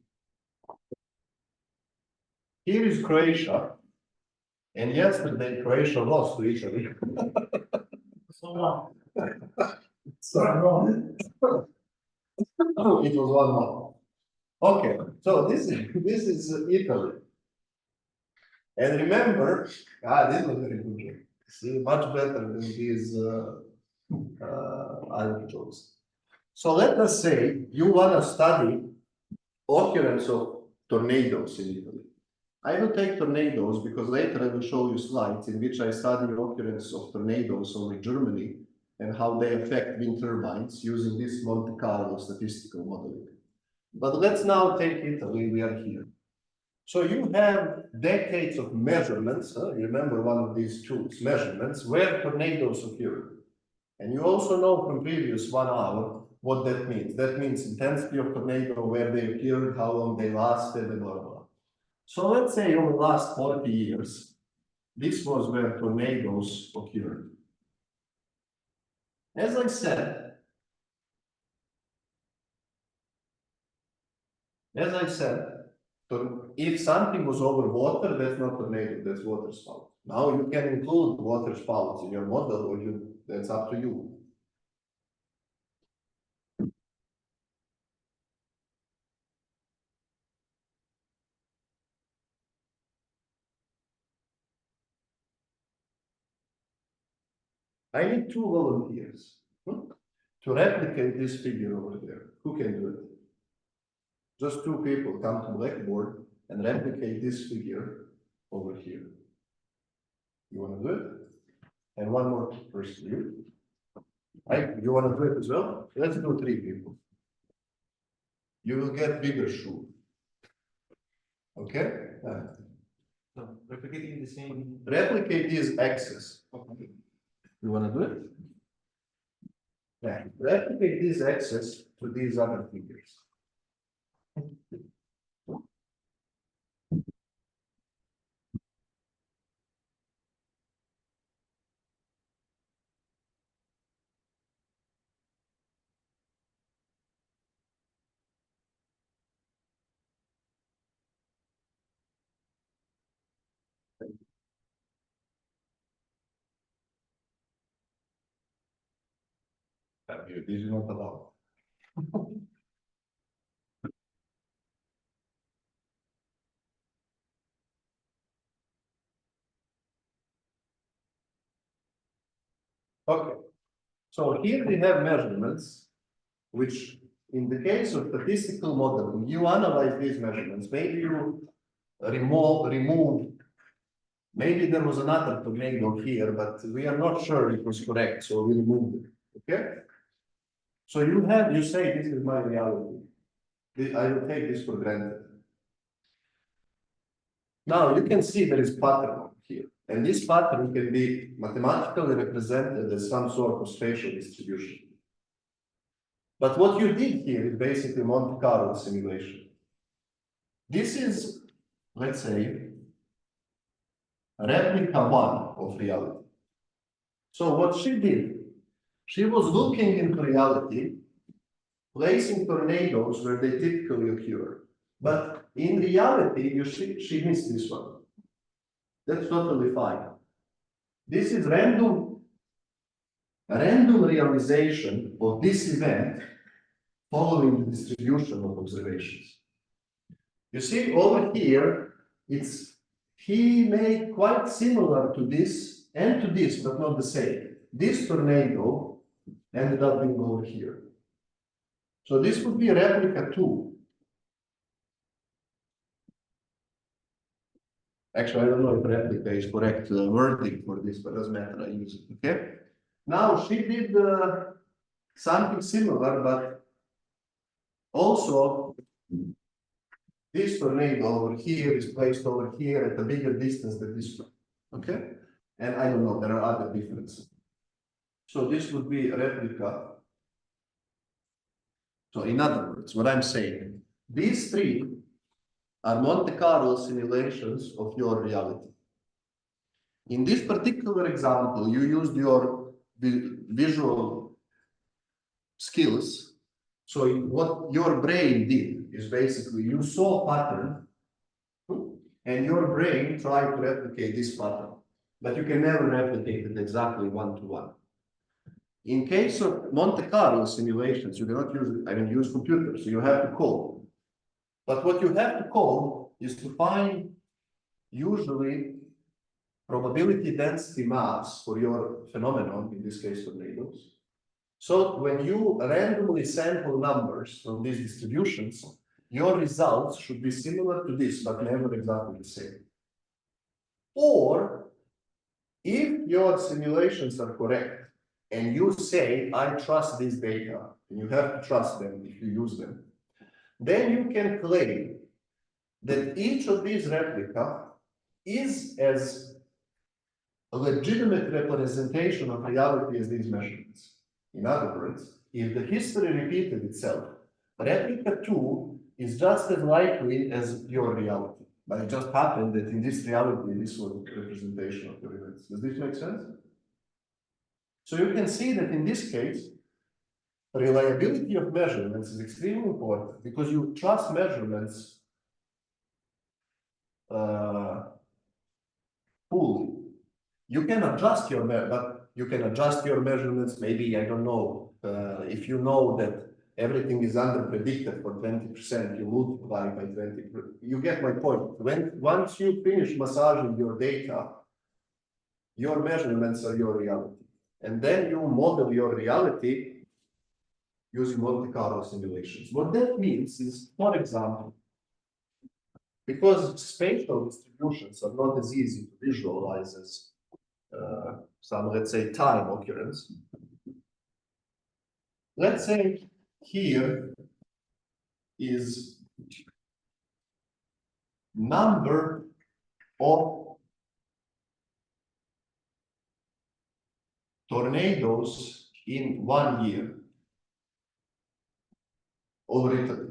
S1: Here is Croatia, and yesterday Croatia lost to Italy. It was 1-1. Okay, so this is Italy. And remember, this was very good. See, much better than these other jokes. So let us say you want to study occurrence of tornadoes in Italy. I will take tornadoes because later I will show you slides in which I study the occurrence of tornadoes over Germany and how they affect wind turbines using this Monte Carlo statistical modeling. But let's now take Italy, we are here. So you have decades of measurements, remember one of these tools, measurements, where tornadoes occur. And you also know from previous 1 hour what that means. That means intensity of tornado, where they occurred, how long they lasted, and blah, blah. So let's say over the last 40 years, this was where tornadoes occurred. As I said, if something was over water, that's not tornado, that's water spout. Now you can include water spouts in your model, or that's up to you. I need 2 volunteers to replicate this figure over there. Who can do it? Just 2 people come to Blackboard and replicate this figure over here. You want to do it? And 1 more person, you? You want to do it as well? Let's do 3 people. You will get bigger shoe. Okay?
S4: So replicating the same.
S1: Replicate this axis. You want to do it? Yeah. Replicate this axis to these other figures. This is not allowed. Okay, so here we have measurements, which in the case of statistical modeling, you analyze these measurements, maybe you remove, maybe there was another tornado here, but we are not sure it was correct, so we removed it, okay? So you say this is my reality. I will take this for granted. Now you can see there is pattern here, and this pattern can be mathematically represented as some sort of spatial distribution. But what you did here is basically Monte Carlo simulation. This is, let's say, replica 1 of reality. So what she did, she was looking into reality, placing tornadoes where they typically occur. But in reality, she missed this one. That's totally fine. This is random realization of this event following the distribution of observations. You see over here, he made quite similar to this and to this, but not the same. This tornado ended up being over here. So this would be replica 2. Actually, I don't know if replica is correct wording for this, but doesn't matter, I use it, okay? Now, she did something similar, but also this tornado over here is placed over here at a bigger distance than this one, okay? And I don't know, there are other differences. So this would be replica. So in other words, what I'm saying, these 3 are Monte Carlo simulations of your reality. In this particular example, you used your visual skills. So what your brain did is basically you saw a pattern and your brain tried to replicate this pattern, but you can never replicate it exactly 1-to-1. In case of Monte Carlo simulations, you cannot use computers, so you have to code. But what you have to code is to find usually probability density maps for your phenomenon, in this case tornadoes. So when you randomly sample numbers from these distributions, your results should be similar to this, but never exactly the same. Or if your simulations are correct and you say, I trust this data, and you have to trust them if you use them, then you can claim that each of these replica is as a legitimate representation of reality as these measurements. In other words, if the history repeated itself, replica 2 is just as likely as your reality. But it just happened that in this reality, this was a representation of your events. Does this make sense? So you can see that in this case, reliability of measurements is extremely important because you trust measurements fully. You can adjust your measurements. Maybe, I don't know, if you know that everything is under predicted for 20%, you multiply by 20. You get my point. Once you finish massaging your data, your measurements are your reality. And then you model your reality using Monte Carlo simulations. What that means is, for example, because spatial distributions are not as easy to visualize as some, let's say, time occurrence. Let's say here is number of tornadoes in 1 year over Italy.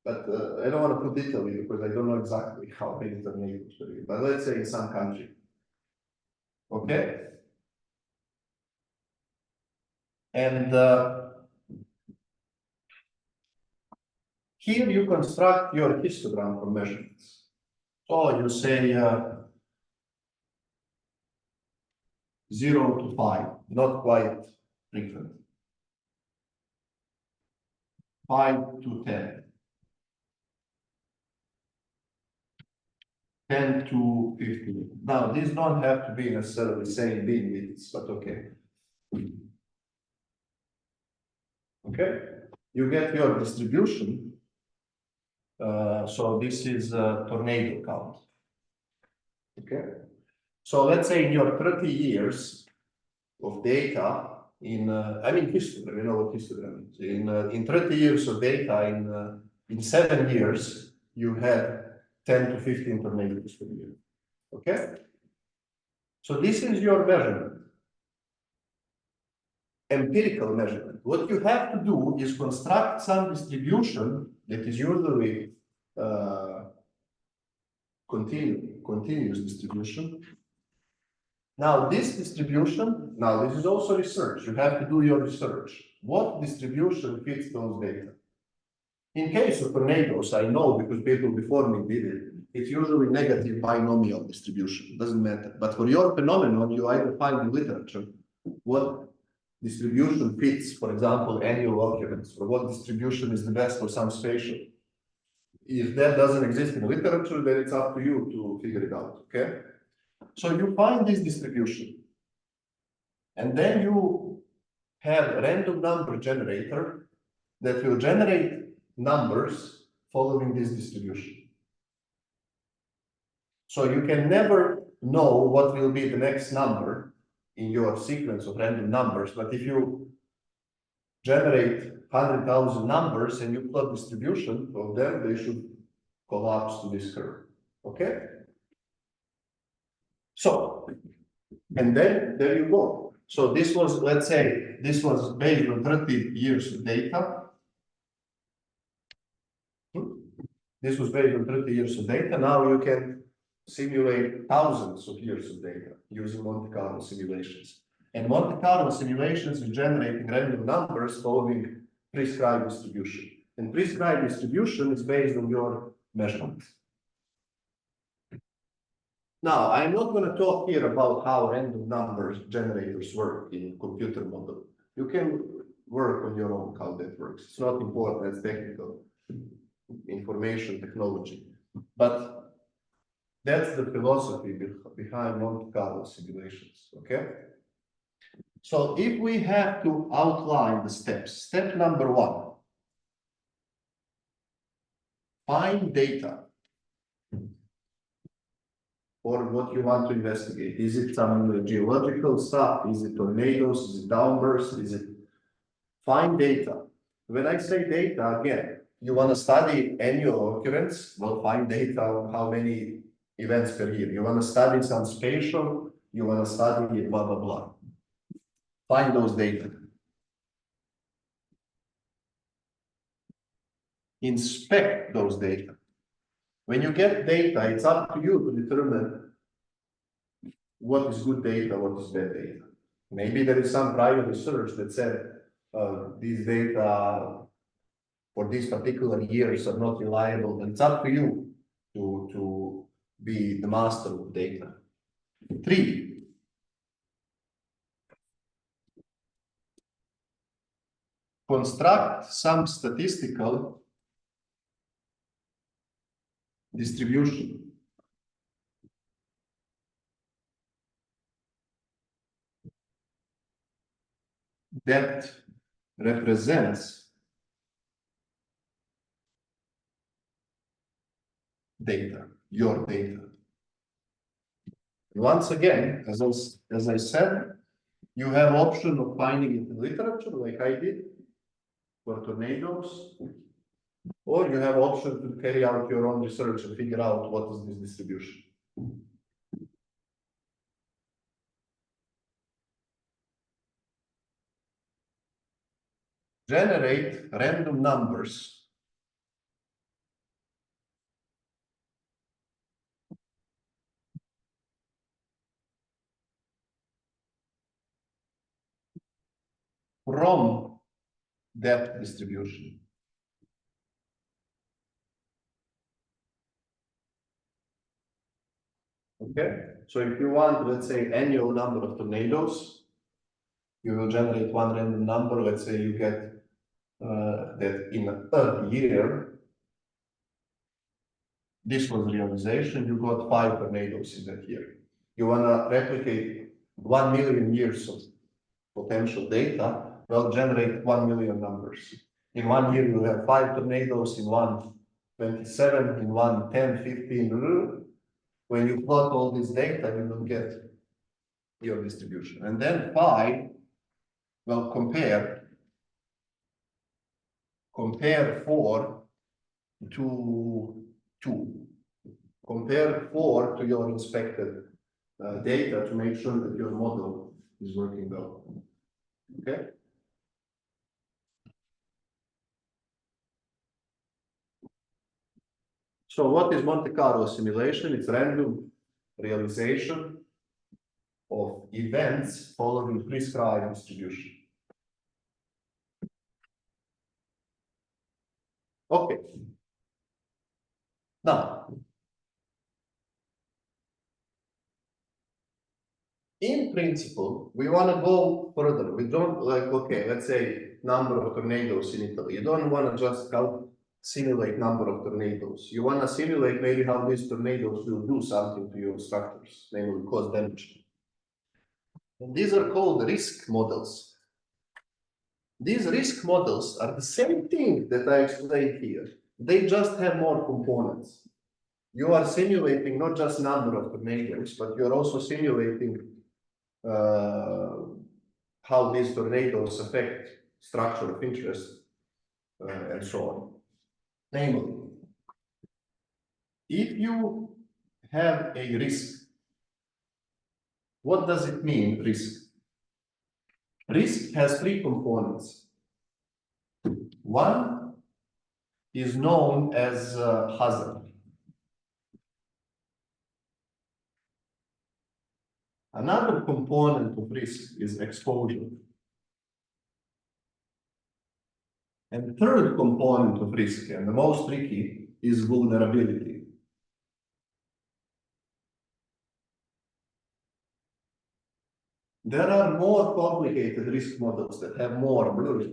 S1: But I don't want to put Italy because I don't know exactly how many tornadoes there is. But let's say in some country. Okay? And here you construct your histogram from measurements. So you say 0 to 5, not quite frequent. 5 to 10. 10 to 15. Now, these don't have to be necessarily same beam widths, but okay. Okay, you get your distribution. So this is a tornado count. Okay, so let's say in your 30 years of data in, history, you know what history means. In 30 years of data, in 7 years, you had 10 to 15 tornadoes per year. Okay, so this is your measurement. Empirical measurement. What you have to do is construct some distribution that is usually continuous distribution. Now this distribution, this is also research. You have to do your research. What distribution fits those data? In case of tornadoes, I know because people before me did it, it's usually negative binomial distribution. It doesn't matter. But for your phenomenon, you either find in literature what distribution fits, for example, annual occurrence, or what distribution is the best for some spatial. If that doesn't exist in literature, then it's up to you to figure it out, okay? So you find this distribution, and then you have a random number generator that will generate numbers following this distribution. So you can never know what will be the next number in your sequence of random numbers, but if you generate 100,000 numbers and you plot distribution of them, they should collapse to this curve. Okay? So, and then there you go. So this was, let's say, this was based on 30 years of data. This was based on 30 years of data. Now you can simulate thousands of years of data using Monte Carlo simulations. And Monte Carlo simulations is generating random numbers following prescribed distribution. And prescribed distribution is based on your measurements. Now, I'm not going to talk here about how random numbers generators work in computer model. You can work on your own how that works. It's not important, it's technical information technology. But that's the philosophy behind Monte Carlo simulations, okay? So if we have to outline the steps, step number 1, find data for what you want to investigate. Is it some geological stuff? Is it tornadoes? Is it downbursts? Is it find data? When I say data, again, you want to study annual occurrence, well, find data on how many events per year. You want to study some spatial, you want to study blah, blah, blah. Find those data. Inspect those data. When you get data, it's up to you to determine what is good data, what is bad data. Maybe there is some private research that said these data for these particular years are not reliable, and it's up to you to be the master of data. 3, construct some statistical distribution. That represents data, your data. Once again, as I said, you have option of finding it in literature, like I did for tornadoes, or you have option to carry out your own research and figure out what is this distribution. Generate random numbers from that distribution. Okay, so if you want, let's say, annual number of tornadoes, you will generate one random number. Let's say you get that in a year, this was realization, you got 5 tornadoes in that year. You want to replicate 1 million years of potential data, well, generate 1 million numbers. In 1 year, you have 5 tornadoes, in 1, 27, in 1, 10, 15. When you plot all this data, you will get your distribution. And then 5, well, compare 4 to 2. Compare 4 to your inspected data to make sure that your model is working well. Okay? So what is Monte Carlo simulation? It's random realization of events following prescribed distribution. Okay. Now, in principle, we want to go further. We don't like, okay, let's say number of tornadoes in Italy. You don't want to just simulate number of tornadoes. You want to simulate maybe how these tornadoes will do something to your structures, namely cause damage. And these are called risk models. These risk models are the same thing that I explained here. They just have more components. You are simulating not just number of tornadoes, but you're also simulating how these tornadoes affect structure of interest and so on. Namely, if you have a risk, what does it mean, risk? Risk has 3 components. One is known as hazard. Another component of risk is exposure. And third component of risk, and the most tricky, is vulnerability. There are more complicated risk models that have more blurry.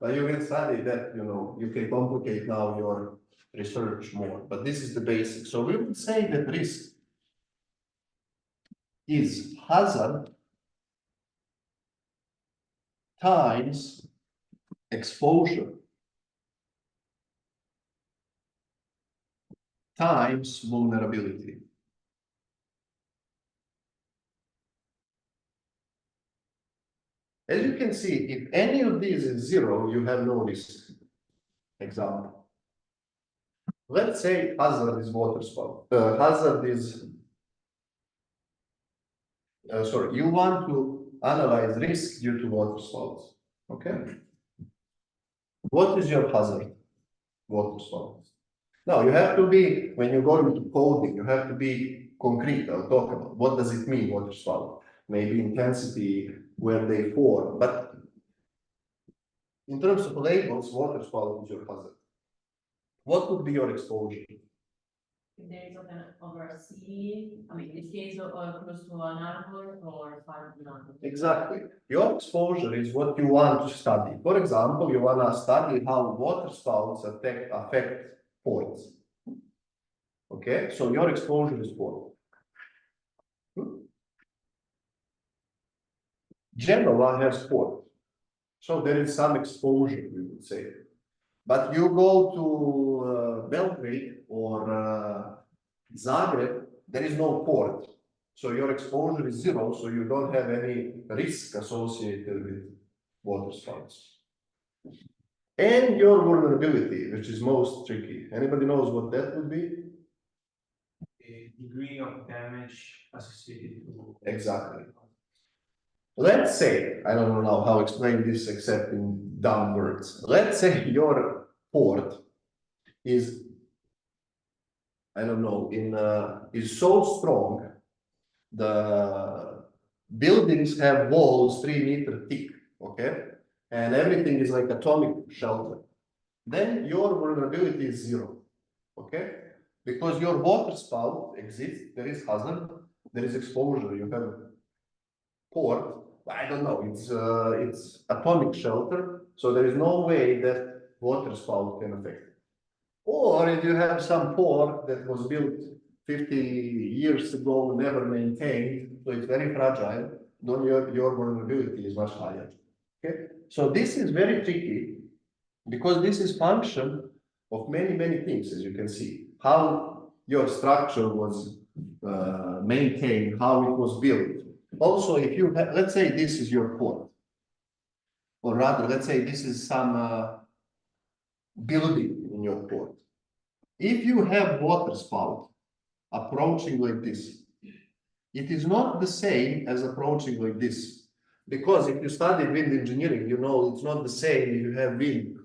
S1: But you can study that, you can complicate now your research more, but this is the basic. So we would say that risk is hazard times exposure times vulnerability. As you can see, if any of these is zero, you have no risk. Example. Let's say hazard is water spout. Hazard is, sorry, you want to analyze risk due to water spouts. Okay. What is your hazard? Water spouts. Now you have to be, when you go into coding, you have to be concrete. I'll talk about what does it mean, water spout. Maybe intensity, where they form, but in terms of labels, water spout is your hazard. What would be your exposure?
S2: If there is open over a sea, I mean, in case of close to an harbor or far from an harbor.
S1: Exactly. Your exposure is what you want to study. For example, you want to study how water spouts affect ports. Okay, so your exposure is port. Genoa has port, so there is some exposure, we would say. But you go to Belgrade or Zagreb, there is no port. So your exposure is zero, so you don't have any risk associated with water spouts. And your vulnerability, which is most tricky. Anybody knows what that would be?
S4: A degree of damage associated to.
S1: Exactly. Let's say, I don't know how to explain this except in dumb words. Let's say your port is, I don't know, is so strong, the buildings have walls 3 meters thick, okay? And everything is like atomic shelter. Then your vulnerability is zero, okay? Because your water spout exists, there is hazard, there is exposure, you have port, I don't know, it's atomic shelter, so there is no way that water spout can affect it. Or if you have some port that was built 50 years ago, never maintained, so it's very fragile, then your vulnerability is much higher. Okay, so this is very tricky because this is function of many, many things, as you can see. How your structure was maintained, how it was built. Also, if you have, let's say this is your port, or rather, let's say this is some building in your port. If you have water spout approaching like this, it is not the same as approaching like this. Because if you study wind engineering, you know it's not the same if you have wind.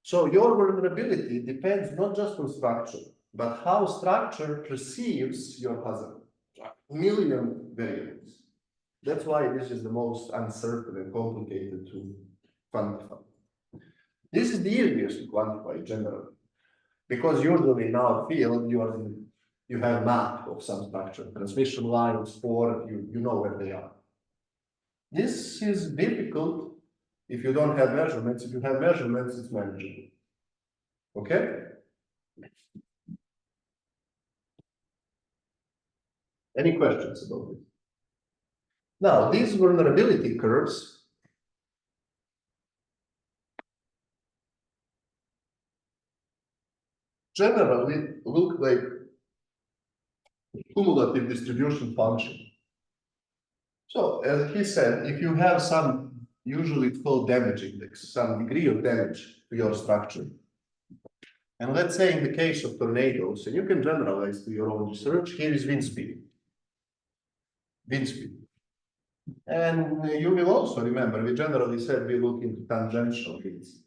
S1: So your vulnerability depends not just on structure, but how structure perceives your hazard. A million variables. That's why this is the most uncertain and complicated to quantify. This is the easiest to quantify generally. Because usually in our field, you have map of some structure, transmission lines, or you know where they are. This is difficult if you don't have measurements. If you have measurements, it's manageable. Okay? Any questions about this? Now, these vulnerability curves generally look like cumulative distribution function. So, as he said, if you have some, usually it's called damage index, some degree of damage to your structure. And let's say in the case of tornadoes, and you can generalize to your own research, here is wind speed. Wind speed. And you will also remember, we generally said we look into tangential winds.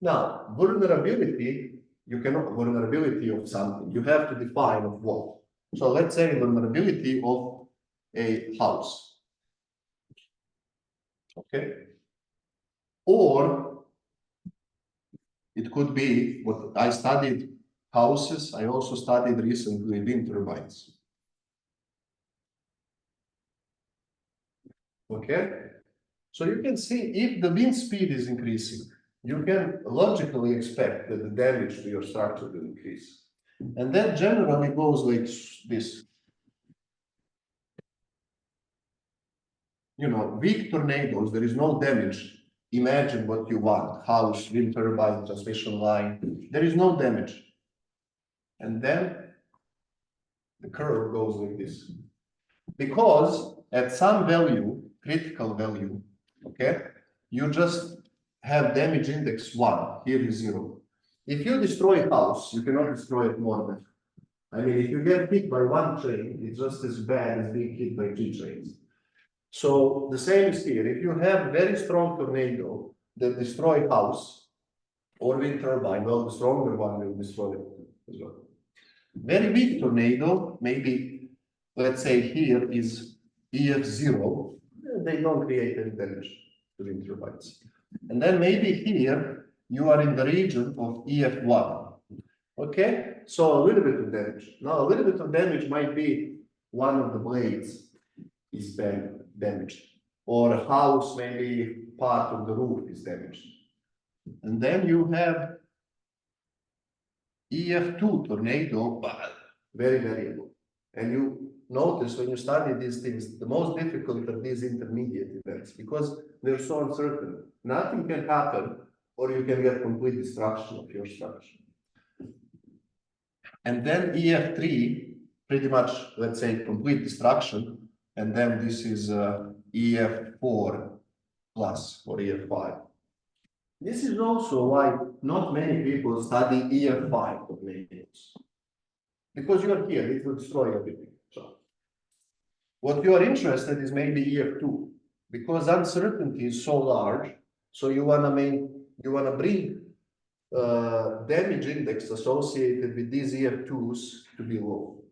S1: Now, vulnerability, vulnerability of something, you have to define of what. So let's say vulnerability of a house. Okay. Or it could be what I studied houses, I also studied recently wind turbines. Okay. So you can see if the wind speed is increasing, you can logically expect that the damage to your structure will increase. And that generally goes like this. You know, weak tornadoes, there is no damage imagine what you want, house, wind turbine, transmission line, there is no damage. And then the curve goes like this. Because at some value, critical value, okay, you just have damage index 1, here is 0. If you destroy a house, you cannot destroy it more than. I mean, if you get hit by one train, it's just as bad as being hit by 3 trains. So the same is here. If you have very strong tornado that destroy house or wind turbine, well, the stronger one will destroy it as well. Very weak tornado, maybe, let's say here is EF0, they don't create any damage to wind turbines. And then maybe here you are in the region of EF1. Okay, so a little bit of damage. Now, a little bit of damage might be one of the blades is damaged, or a house, maybe part of the roof is damaged. And then you have EF2 tornado, but very variable. And you notice when you study these things, the most difficult are these intermediate events because they're so uncertain. Nothing can happen, or you can get complete destruction of your structure. And then EF3, pretty much, let's say, complete destruction. And then this is EF4 plus or EF5. This is also why not many people study EF5 tornadoes. Because you are here, it will destroy everything. So, what you are interested is maybe EF2, because uncertainty is so large. So you wanna bring damage index associated with these EF2s to be low.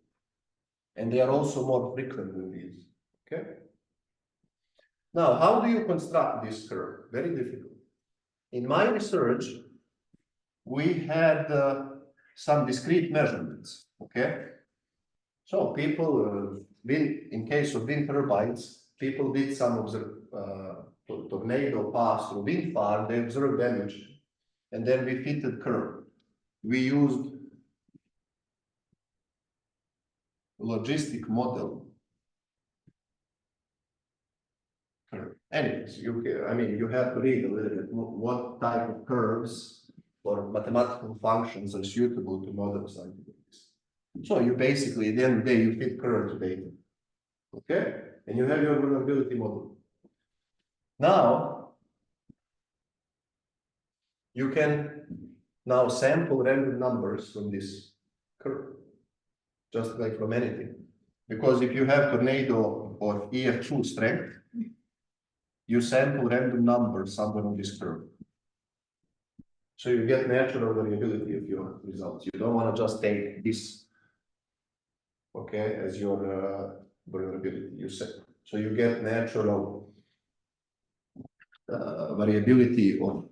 S1: And they are also more frequent than these. Okay. Now, how do you construct this curve? Very difficult. In my research, we had some discrete measurements. Okay. So people, in case of wind turbines, people did some of the tornado pass through wind farm, they observed damage. And then we fitted curve. We used logistic model curve. Anyways, you have to read a little bit what type of curves or mathematical functions are suitable to model something like this. So you basically, at the end of the day, you fit curve data. Okay? And you have your vulnerability model. Now, you can now sample random numbers from this curve, just like from anything. Because if you have tornado or EF2 strength, you sample random numbers somewhere on this curve. So you get natural variability of your results. You don't want to just take this, okay, as your vulnerability. So you get natural variability of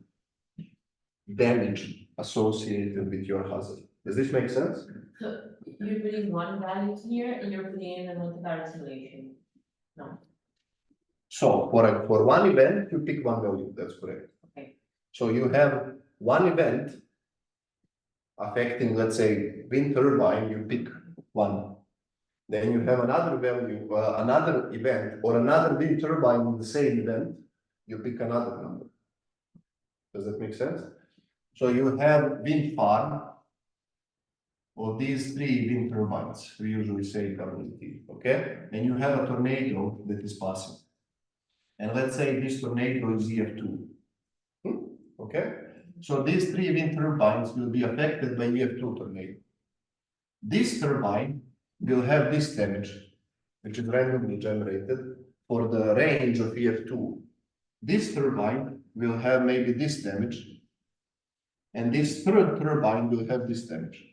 S1: damage associated with your hazard. Does this make sense?
S2: So you're putting one value here and you're putting in a Monte Carlo simulation. No.
S1: So for one event, you pick one value. That's correct.
S2: Okay.
S1: So you have one event affecting, let's say, wind turbine, you pick one. Then you have another value, another event, or another wind turbine in the same event, you pick another number. Does that make sense? So you have wind farm of these 3 wind turbines, we usually say WT, okay? And you have a tornado that is passing. And let's say this tornado is EF2, okay? So these 3 wind turbines will be affected by EF2 tornado. This turbine will have this damage, which is randomly generated for the range of EF2. This turbine will have maybe this damage, and this third turbine will have this damage.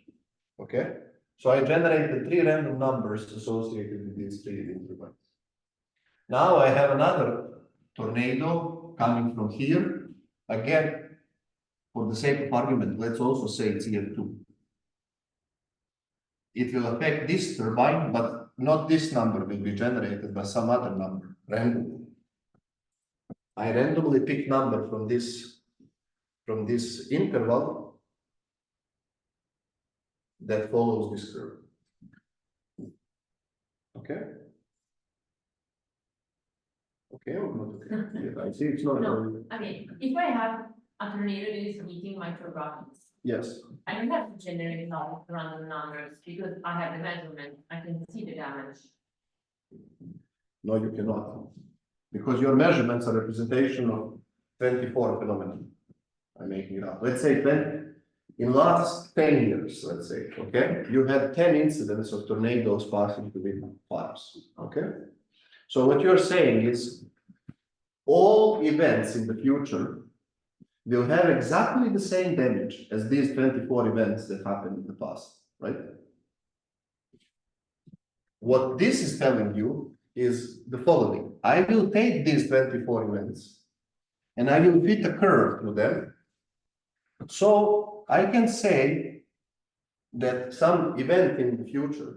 S1: Okay? So I generated 3 random numbers associated with these 3 wind turbines. Now I have another tornado coming from here. Again, for the sake of argument, let's also say it's EF2. It will affect this turbine, but not this number will be generated by some other number, randomly. I randomly pick number from this interval that follows this curve. Okay? okay or not okay? Yeah, I see it's not.
S2: No, I mean, if I have a tornado that is hitting my topographics,
S1: Yes,
S2: I don't have to generate now random numbers because I have the measurement, I can see the damage.
S1: no, you cannot. Because your measurements are representation of 24 phenomena. I'm making it up. Let's say 10, in last 10 years, let's say, okay, you had 10 incidents of tornadoes passing within farms, okay? So what you're saying is all events in the future will have exactly the same damage as these 24 events that happened in the past, right? What this is telling you is the following. I will take these 24 events and I will fit a curve to them. So I can say that some event in the future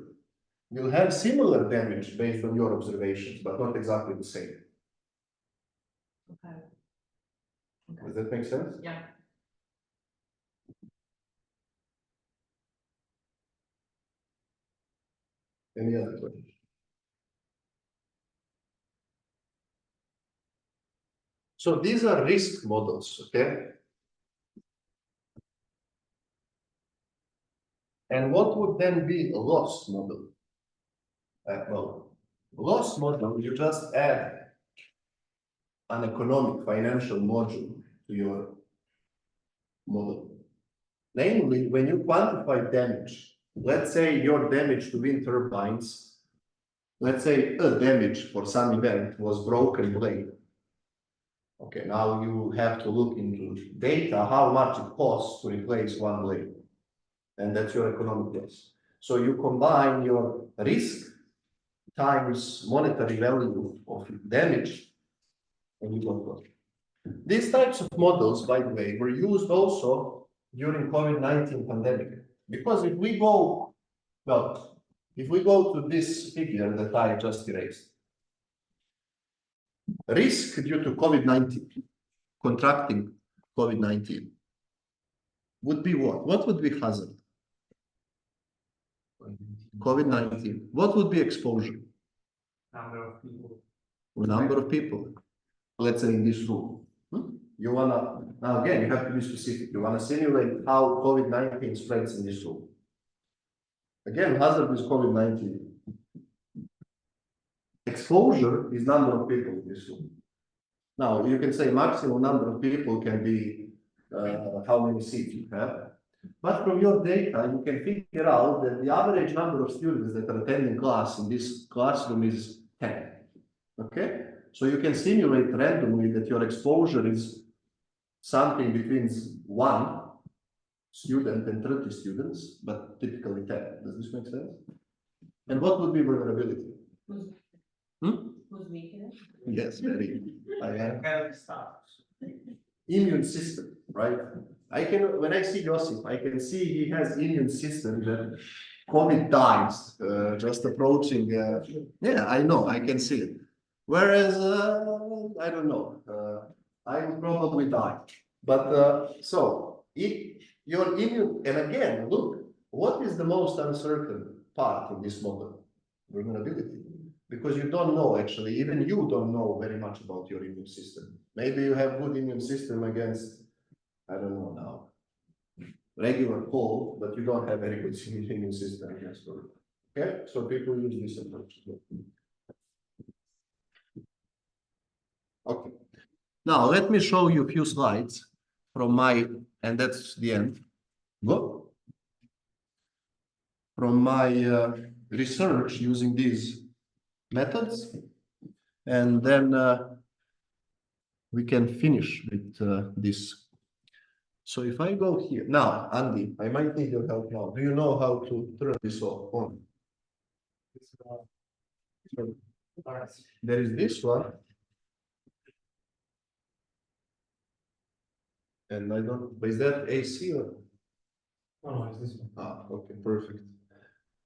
S1: will have similar damage based on your observations, but not exactly the same.
S2: Okay.
S1: Does that make sense?
S2: Yeah.
S1: Any other questions? So these are risk models, okay? And what would then be a loss model? Well, loss model, you just add an economic financial module to your model. Namely, when you quantify damage, let's say your damage to wind turbines, let's say a damage for some event was broken blade. Okay, now you have to look into data, how much it costs to replace one blade. And that's your economic loss. So you combine your risk times monetary value of damage, and you don't go. These types of models, by the way, were used also during COVID-19 pandemic. Because if we go, well, if we go to this figure that I just erased, risk due to COVID-19, contracting COVID-19, would be what? What would be hazard? COVID-19. What would be exposure?
S4: Number of people.
S1: The number of people, let's say in this room. You wanna, now again, you have to be specific. You wanna simulate how COVID-19 spreads in this room. Again, hazard is COVID-19. Exposure is number of people in this room. Now, you can say maximum number of people can be how many seats you have. But from your data, you can figure out that the average number of students that are attending class in this classroom is 10. Okay? So you can simulate randomly that your exposure is something between 1 student and 30 students, but typically 10. Does this make sense? And what would be vulnerability?
S2: Who's weakness?
S1: Yes, very. I am.
S4: Health staff.
S1: Immune system, right? I can, when I see Josip, I can see he has immune system that COVID times, just approaching. Yeah, I know, I can see it. Whereas, I don't know, I would probably die. But so, if your immune, and again, look, what is the most uncertain part in this model? Vulnerability. Because you don't know, actually, even you don't know very much about your immune system. Maybe you have good immune system against, I don't know now, regular cold, but you don't have very good immune system against COVID. Okay, so people use this approach. Okay, now let me show you a few slides from my, and that's the end. Go. From my research using these methods, and then we can finish with this. So if I go here now, Andy, I might need your help now. Do you know how to turn this off on? There is this one. And I don't, is that AC or?
S3: No, it's this one.
S1: Ah, okay, perfect.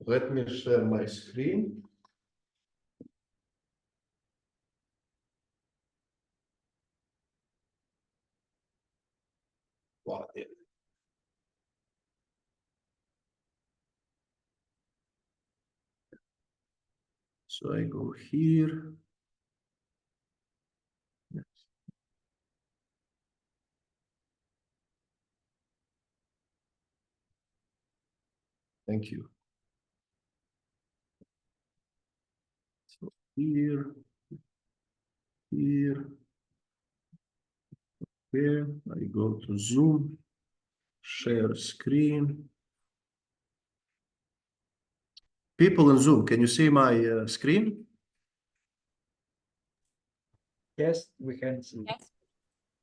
S1: Let me share my screen. Wow, yeah. So I go here. Thank you. So here, here, I go to Zoom, share screen. People in Zoom, can you see my screen?
S3: Yes, we can see.
S2: Yes.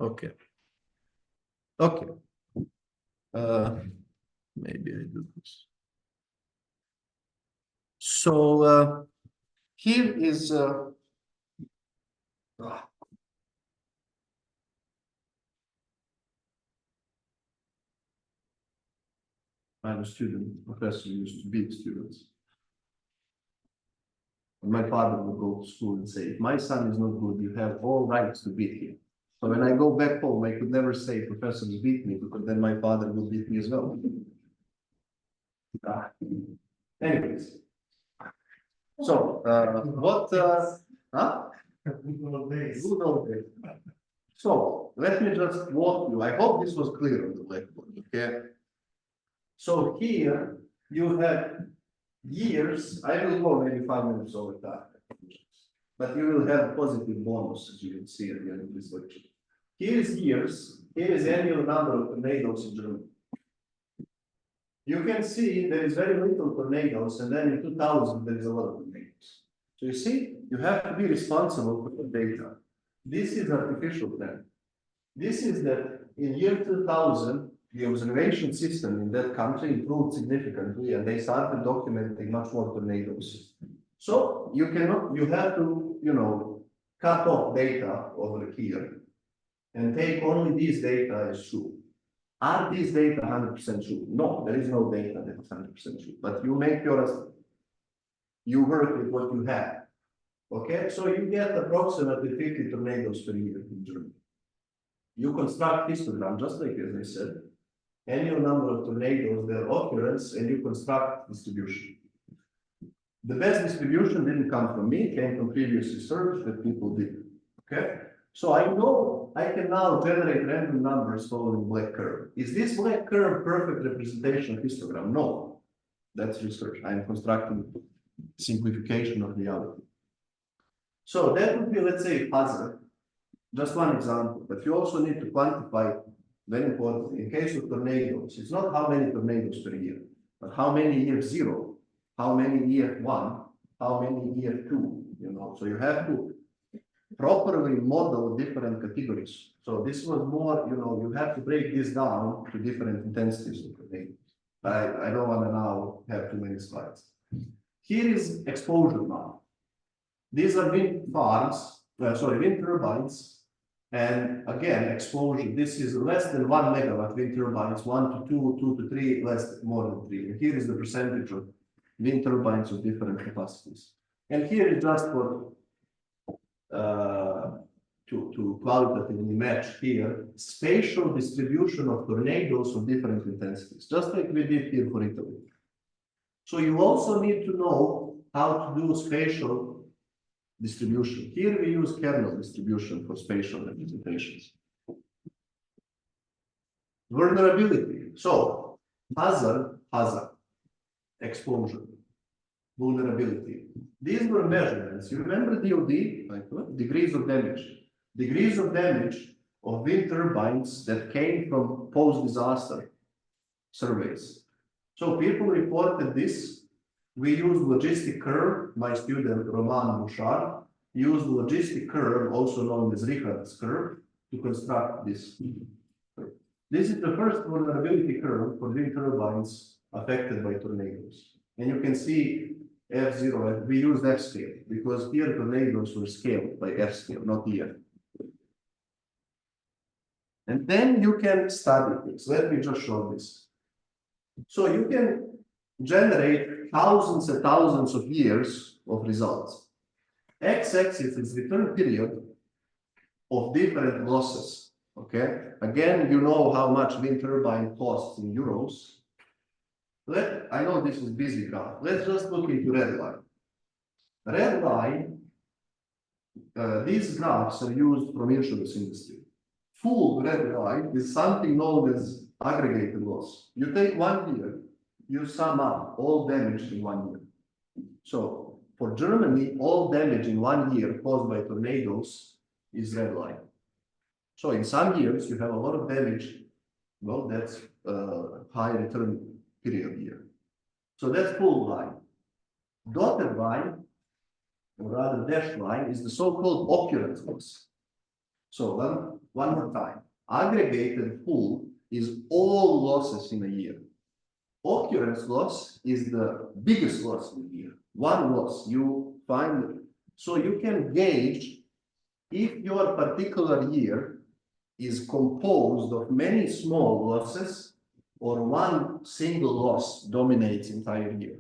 S1: Okay. Okay. Maybe I do this. So here is I'm a student, professor used to beat students. And my father would go to school and say, if my son is not good, you have all rights to beat him. So when I go back home, I could never say professor beat me because then my father will beat me as well. Anyways. So huh?
S3: Good old days.
S1: Good old days. So let me just walk you. I hope this was clear on the blackboard, okay? So here you have years. I will go maybe 5 minutes over time, but you will have positive bonus as you can see at the end of this lecture. Here is years. Here is annual number of tornadoes in Germany. You can see there is very little tornadoes, and then in 2000 there is a lot of tornadoes. So you see, you have to be responsible for the data. This is artificial plan. This is that in year 2000, the observation system in that country improved significantly, and they started documenting much more tornadoes. So you cannot, you have to, you know, cut off data over here and take only these data as true. Are these data 100% true? No, there is no data that is 100% true, but you make your, you work with what you have. Okay, so you get approximately 50 tornadoes per year in Germany. You construct histogram, just like as I said, annual number of tornadoes, their occurrence, and you construct distribution. The best distribution didn't come from me, it came from previous research that people did. Okay, so I know I can now generate random numbers following black curve. Is this black curve perfect representation of histogram? No, that's research. I'm constructing simplification of reality. So that would be, let's say, puzzle. Just one example, but you also need to quantify, very important, in case of tornadoes, it's not how many tornadoes per year, but how many year 0, how many year 1, how many year 2, you know, so you have to properly model different categories. So this was more, you know, you have to break this down to different intensities of tornadoes. I don't want to now have too many slides. Here is exposure now. These are wind farms, wind turbines. And again, exposure, this is less than 1 megawatt wind turbines, 1 to 2, 2 to 3, more than 3. And here is the percentage of wind turbines of different capacities. And here is just for to qualitatively match here spatial distribution of tornadoes of different intensities, just like we did here for Italy. So you also need to know how to do spatial distribution. Here we use kernel distribution for spatial representations. Vulnerability. So hazard, exposure, vulnerability. These were measurements. You remember DOD, like what? Degrees of damage. Degrees of damage of wind turbines that came from post-disaster surveys. So people reported this. We use logistic curve. My student Roman Bouchard used logistic curve, also known as Richard's curve, to construct this. This is the first vulnerability curve for wind turbines affected by tornadoes. And you can see F0, we used F scale because here tornadoes were scaled by F scale, not EF. And then you can study this. Let me just show this. So you can generate thousands and thousands of years of results. X-axis is return period of different losses. Okay. Again, you know how much wind turbine costs in euros. I know this is busy graph. Let's just look into red line. Red line, these graphs are used from insurance industry. Full red line is something known as aggregated loss. You take 1 year, you sum up all damage in 1 year. So for Germany, all damage in 1 year caused by tornadoes is red line. So in some years, you have a lot of damage. Well, that's high return period year. So that's full line. Dotted line, or rather dashed line, is the so-called occurrence loss. So one more time. Aggregated pool is all losses in a year. Occurrence loss is the biggest loss in a year. One loss, you find it. So you can gauge if your particular year is composed of many small losses or one single loss dominates entire year.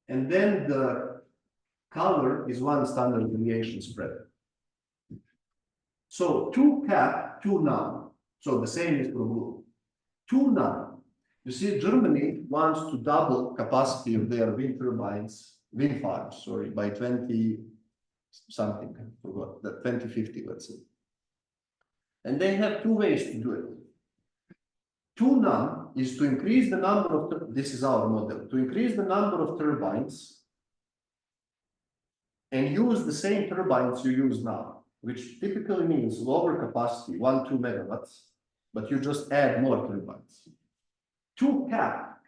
S1: And then the color is one standard deviation spread. So 2 cap, 2 none. So the same is for blue. 2 none. You see, Germany wants to double capacity of their wind turbines, wind farms, sorry, by 20 something, I forgot, that 2050, let's say. And they have 2 ways to do it. 2 none is to increase the number of, this is our model, to increase the number of turbines and use the same turbines you use now, which typically means lower capacity, 1-2 megawatts, but you just add more turbines. 2 cap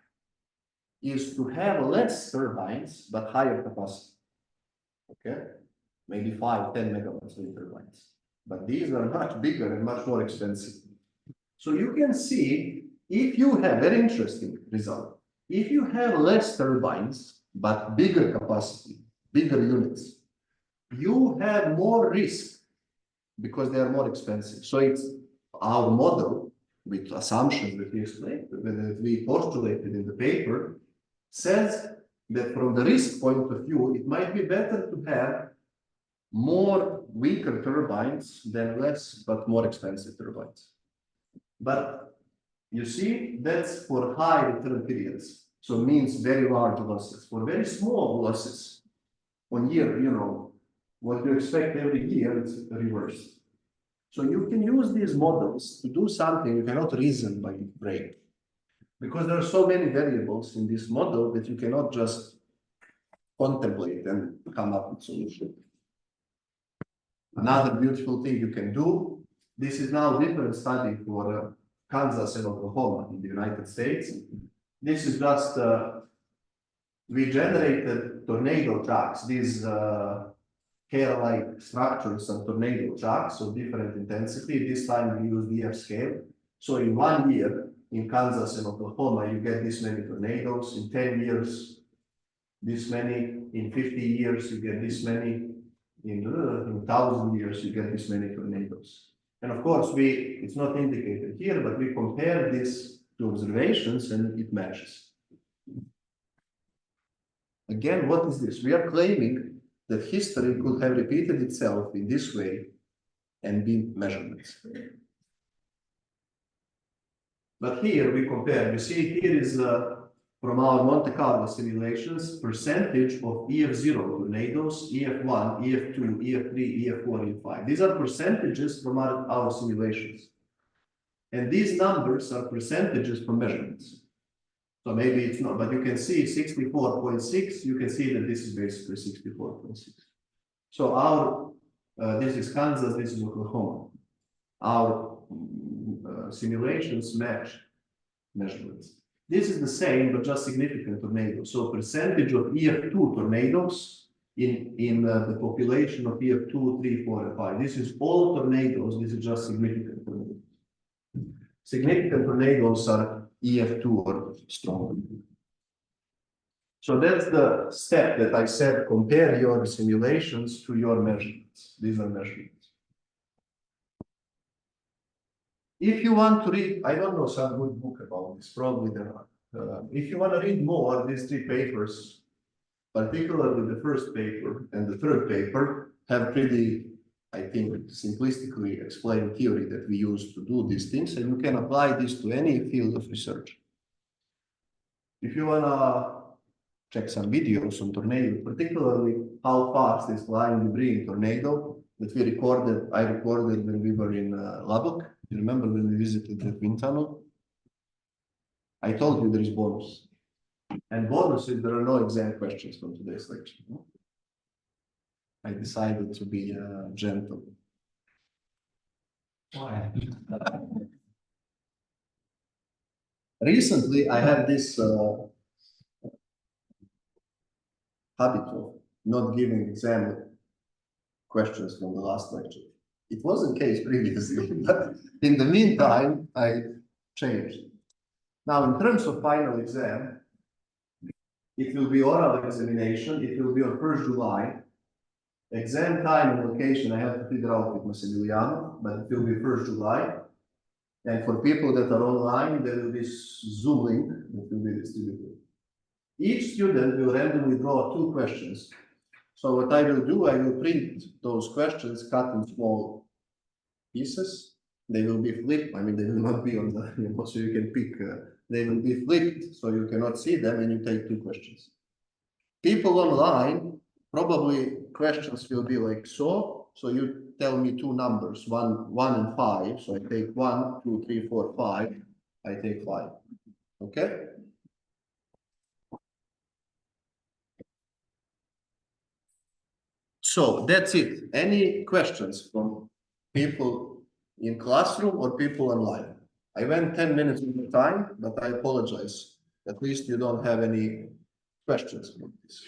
S1: is to have less turbines, but higher capacity. Okay, maybe 5-10 megawatts wind turbines, but these are much bigger and much more expensive. So you can see, if you have very interesting result, if you have less turbines, but bigger capacity, bigger units, you have more risk because they are more expensive. So it's our model with assumptions that we explained, that we postulated in the paper, says that from the risk point of view, it might be better to have more weaker turbines than less but more expensive turbines. But you see, that's for high return periods. So it means very large losses. For very small losses, on year, you know, what you expect every year, it's reversed. So you can use these models to do something you cannot reason by brain. Because there are so many variables in this model that you cannot just contemplate and come up with solution. Another beautiful thing you can do, this is now a different study for Kansas and Oklahoma in the United States. This is just, we generated tornado tracks, these hair-like structures and tornado tracks of different intensity. This time we use EF scale. So in 1 year, in Kansas and Oklahoma, you get this many tornadoes. In 10 years, this many. In 50 years, you get this many. In 1,000 years, you get this many tornadoes. And of course, it's not indicated here, but we compare this to observations and it matches. Again, what is this? We are claiming that history could have repeated itself in this way and been measurements. But here we compare, you see here is from our Monte Carlo simulations, percentage of EF0 tornadoes, EF1, EF2, EF3, EF4, EF5. These are percentages from our simulations. And these numbers are percentages from measurements. So maybe it's not, but you can see 64.6, you can see that this is basically 64.6. So our, this is Kansas, this is Oklahoma. Our simulations match measurements. This is the same, but just significant tornadoes. So percentage of EF2 tornadoes in the population of EF2, 3, 4, and 5. This is all tornadoes, this is just significant tornadoes. Significant tornadoes are EF2 or stronger. So that's the step that I said, compare your simulations to your measurements. These are measurements. If you want to read, I don't know some good book about this, probably there are. If you want to read more, these 3 papers, particularly the first paper and the third paper, have pretty, I think, simplistically explained theory that we use to do these things, and you can apply this to any field of research. If you want to check some videos on tornado, particularly how fast is flying debris in tornado that we recorded, I recorded when we were in Lubbock. You remember when we visited the wind tunnel? I told you there is bonus. And bonus is there are no exam questions from today's lecture. I decided to be gentle.
S3: Why?
S1: Recently, I had this habit of not giving exam questions from the last lecture. It wasn't the case previously, but in the meantime, I changed. Now, in terms of final exam, it will be oral examination. It will be on 1st July. Exam time and location, I have to figure out with Massimiliano, but it will be 1st July. And for people that are online, there will be Zoom link that will be distributed. Each student will randomly draw 2 questions. So what I will do, I will print those questions cut in small pieces. They will be flipped. I mean, they will not be on the, so you can pick. They will be flipped, so you cannot see them, and you take 2 questions. People online, probably questions will be like so. So you tell me 2 numbers, 1 and 5. So I take 1, 2, 3, 4, 5. I take 5. Okay. So that's it. Any questions from people in classroom or people online? I went 10 minutes of the time, but I apologize. At least you don't have any questions about this.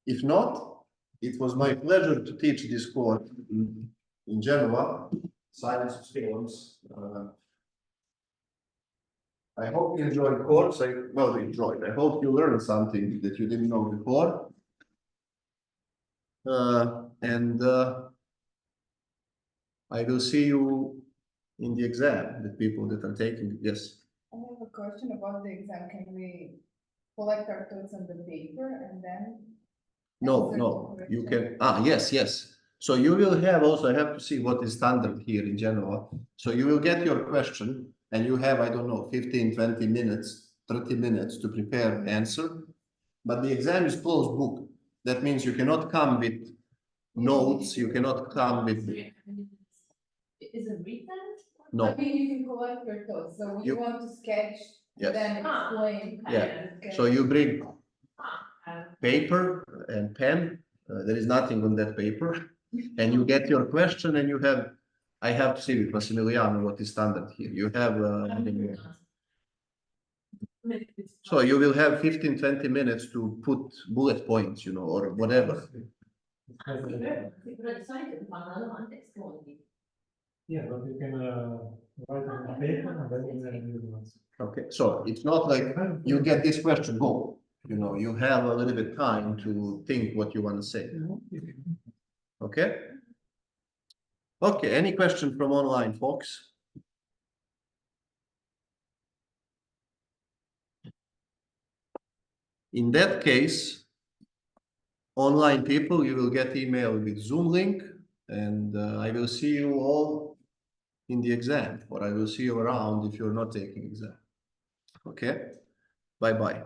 S1: If not, it was my pleasure to teach this course in Genoa, Science of Storms. I hope you enjoyed the course. Well, enjoyed. I hope you learned something that you didn't know before. I will see you in the exam, the people that are taking it. Yes.
S5: I have a question about the exam. Can we collect our thoughts on the paper and then?
S1: No,
S5: answer
S1: no,
S5: the
S1: you
S5: question?
S1: can, yes, yes. So you will have also, I have to see what is standard here in Genoa. So you will get your question and you have, I don't know, 15, 20 minutes, 30 minutes to prepare an answer. But the exam is closed book. That means you cannot come with notes, you cannot come with,
S2: Is it written?
S1: no,
S5: I mean, you can collect your thoughts. So
S1: You-
S5: you want to sketch,
S1: yes.
S5: then explain.
S1: Yeah.
S5: sketch.
S1: So you bring paper and pen. There is nothing on that paper. And you get your question and you have, I have to see with Massimiliano what is standard here. You have, so you will have 15, 20 minutes to put bullet points, or whatever.
S3: Yeah, but you can write on the paper and then you can use it.
S1: Okay, so it's not like you get this question, go. You have a little bit time to think what you want to say. Okay? Okay, any question from online, folks? In that case, online people, you will get email with Zoom link, and I will see you all in the exam, or I will see you around if you're not taking exam. Okay? Bye-bye.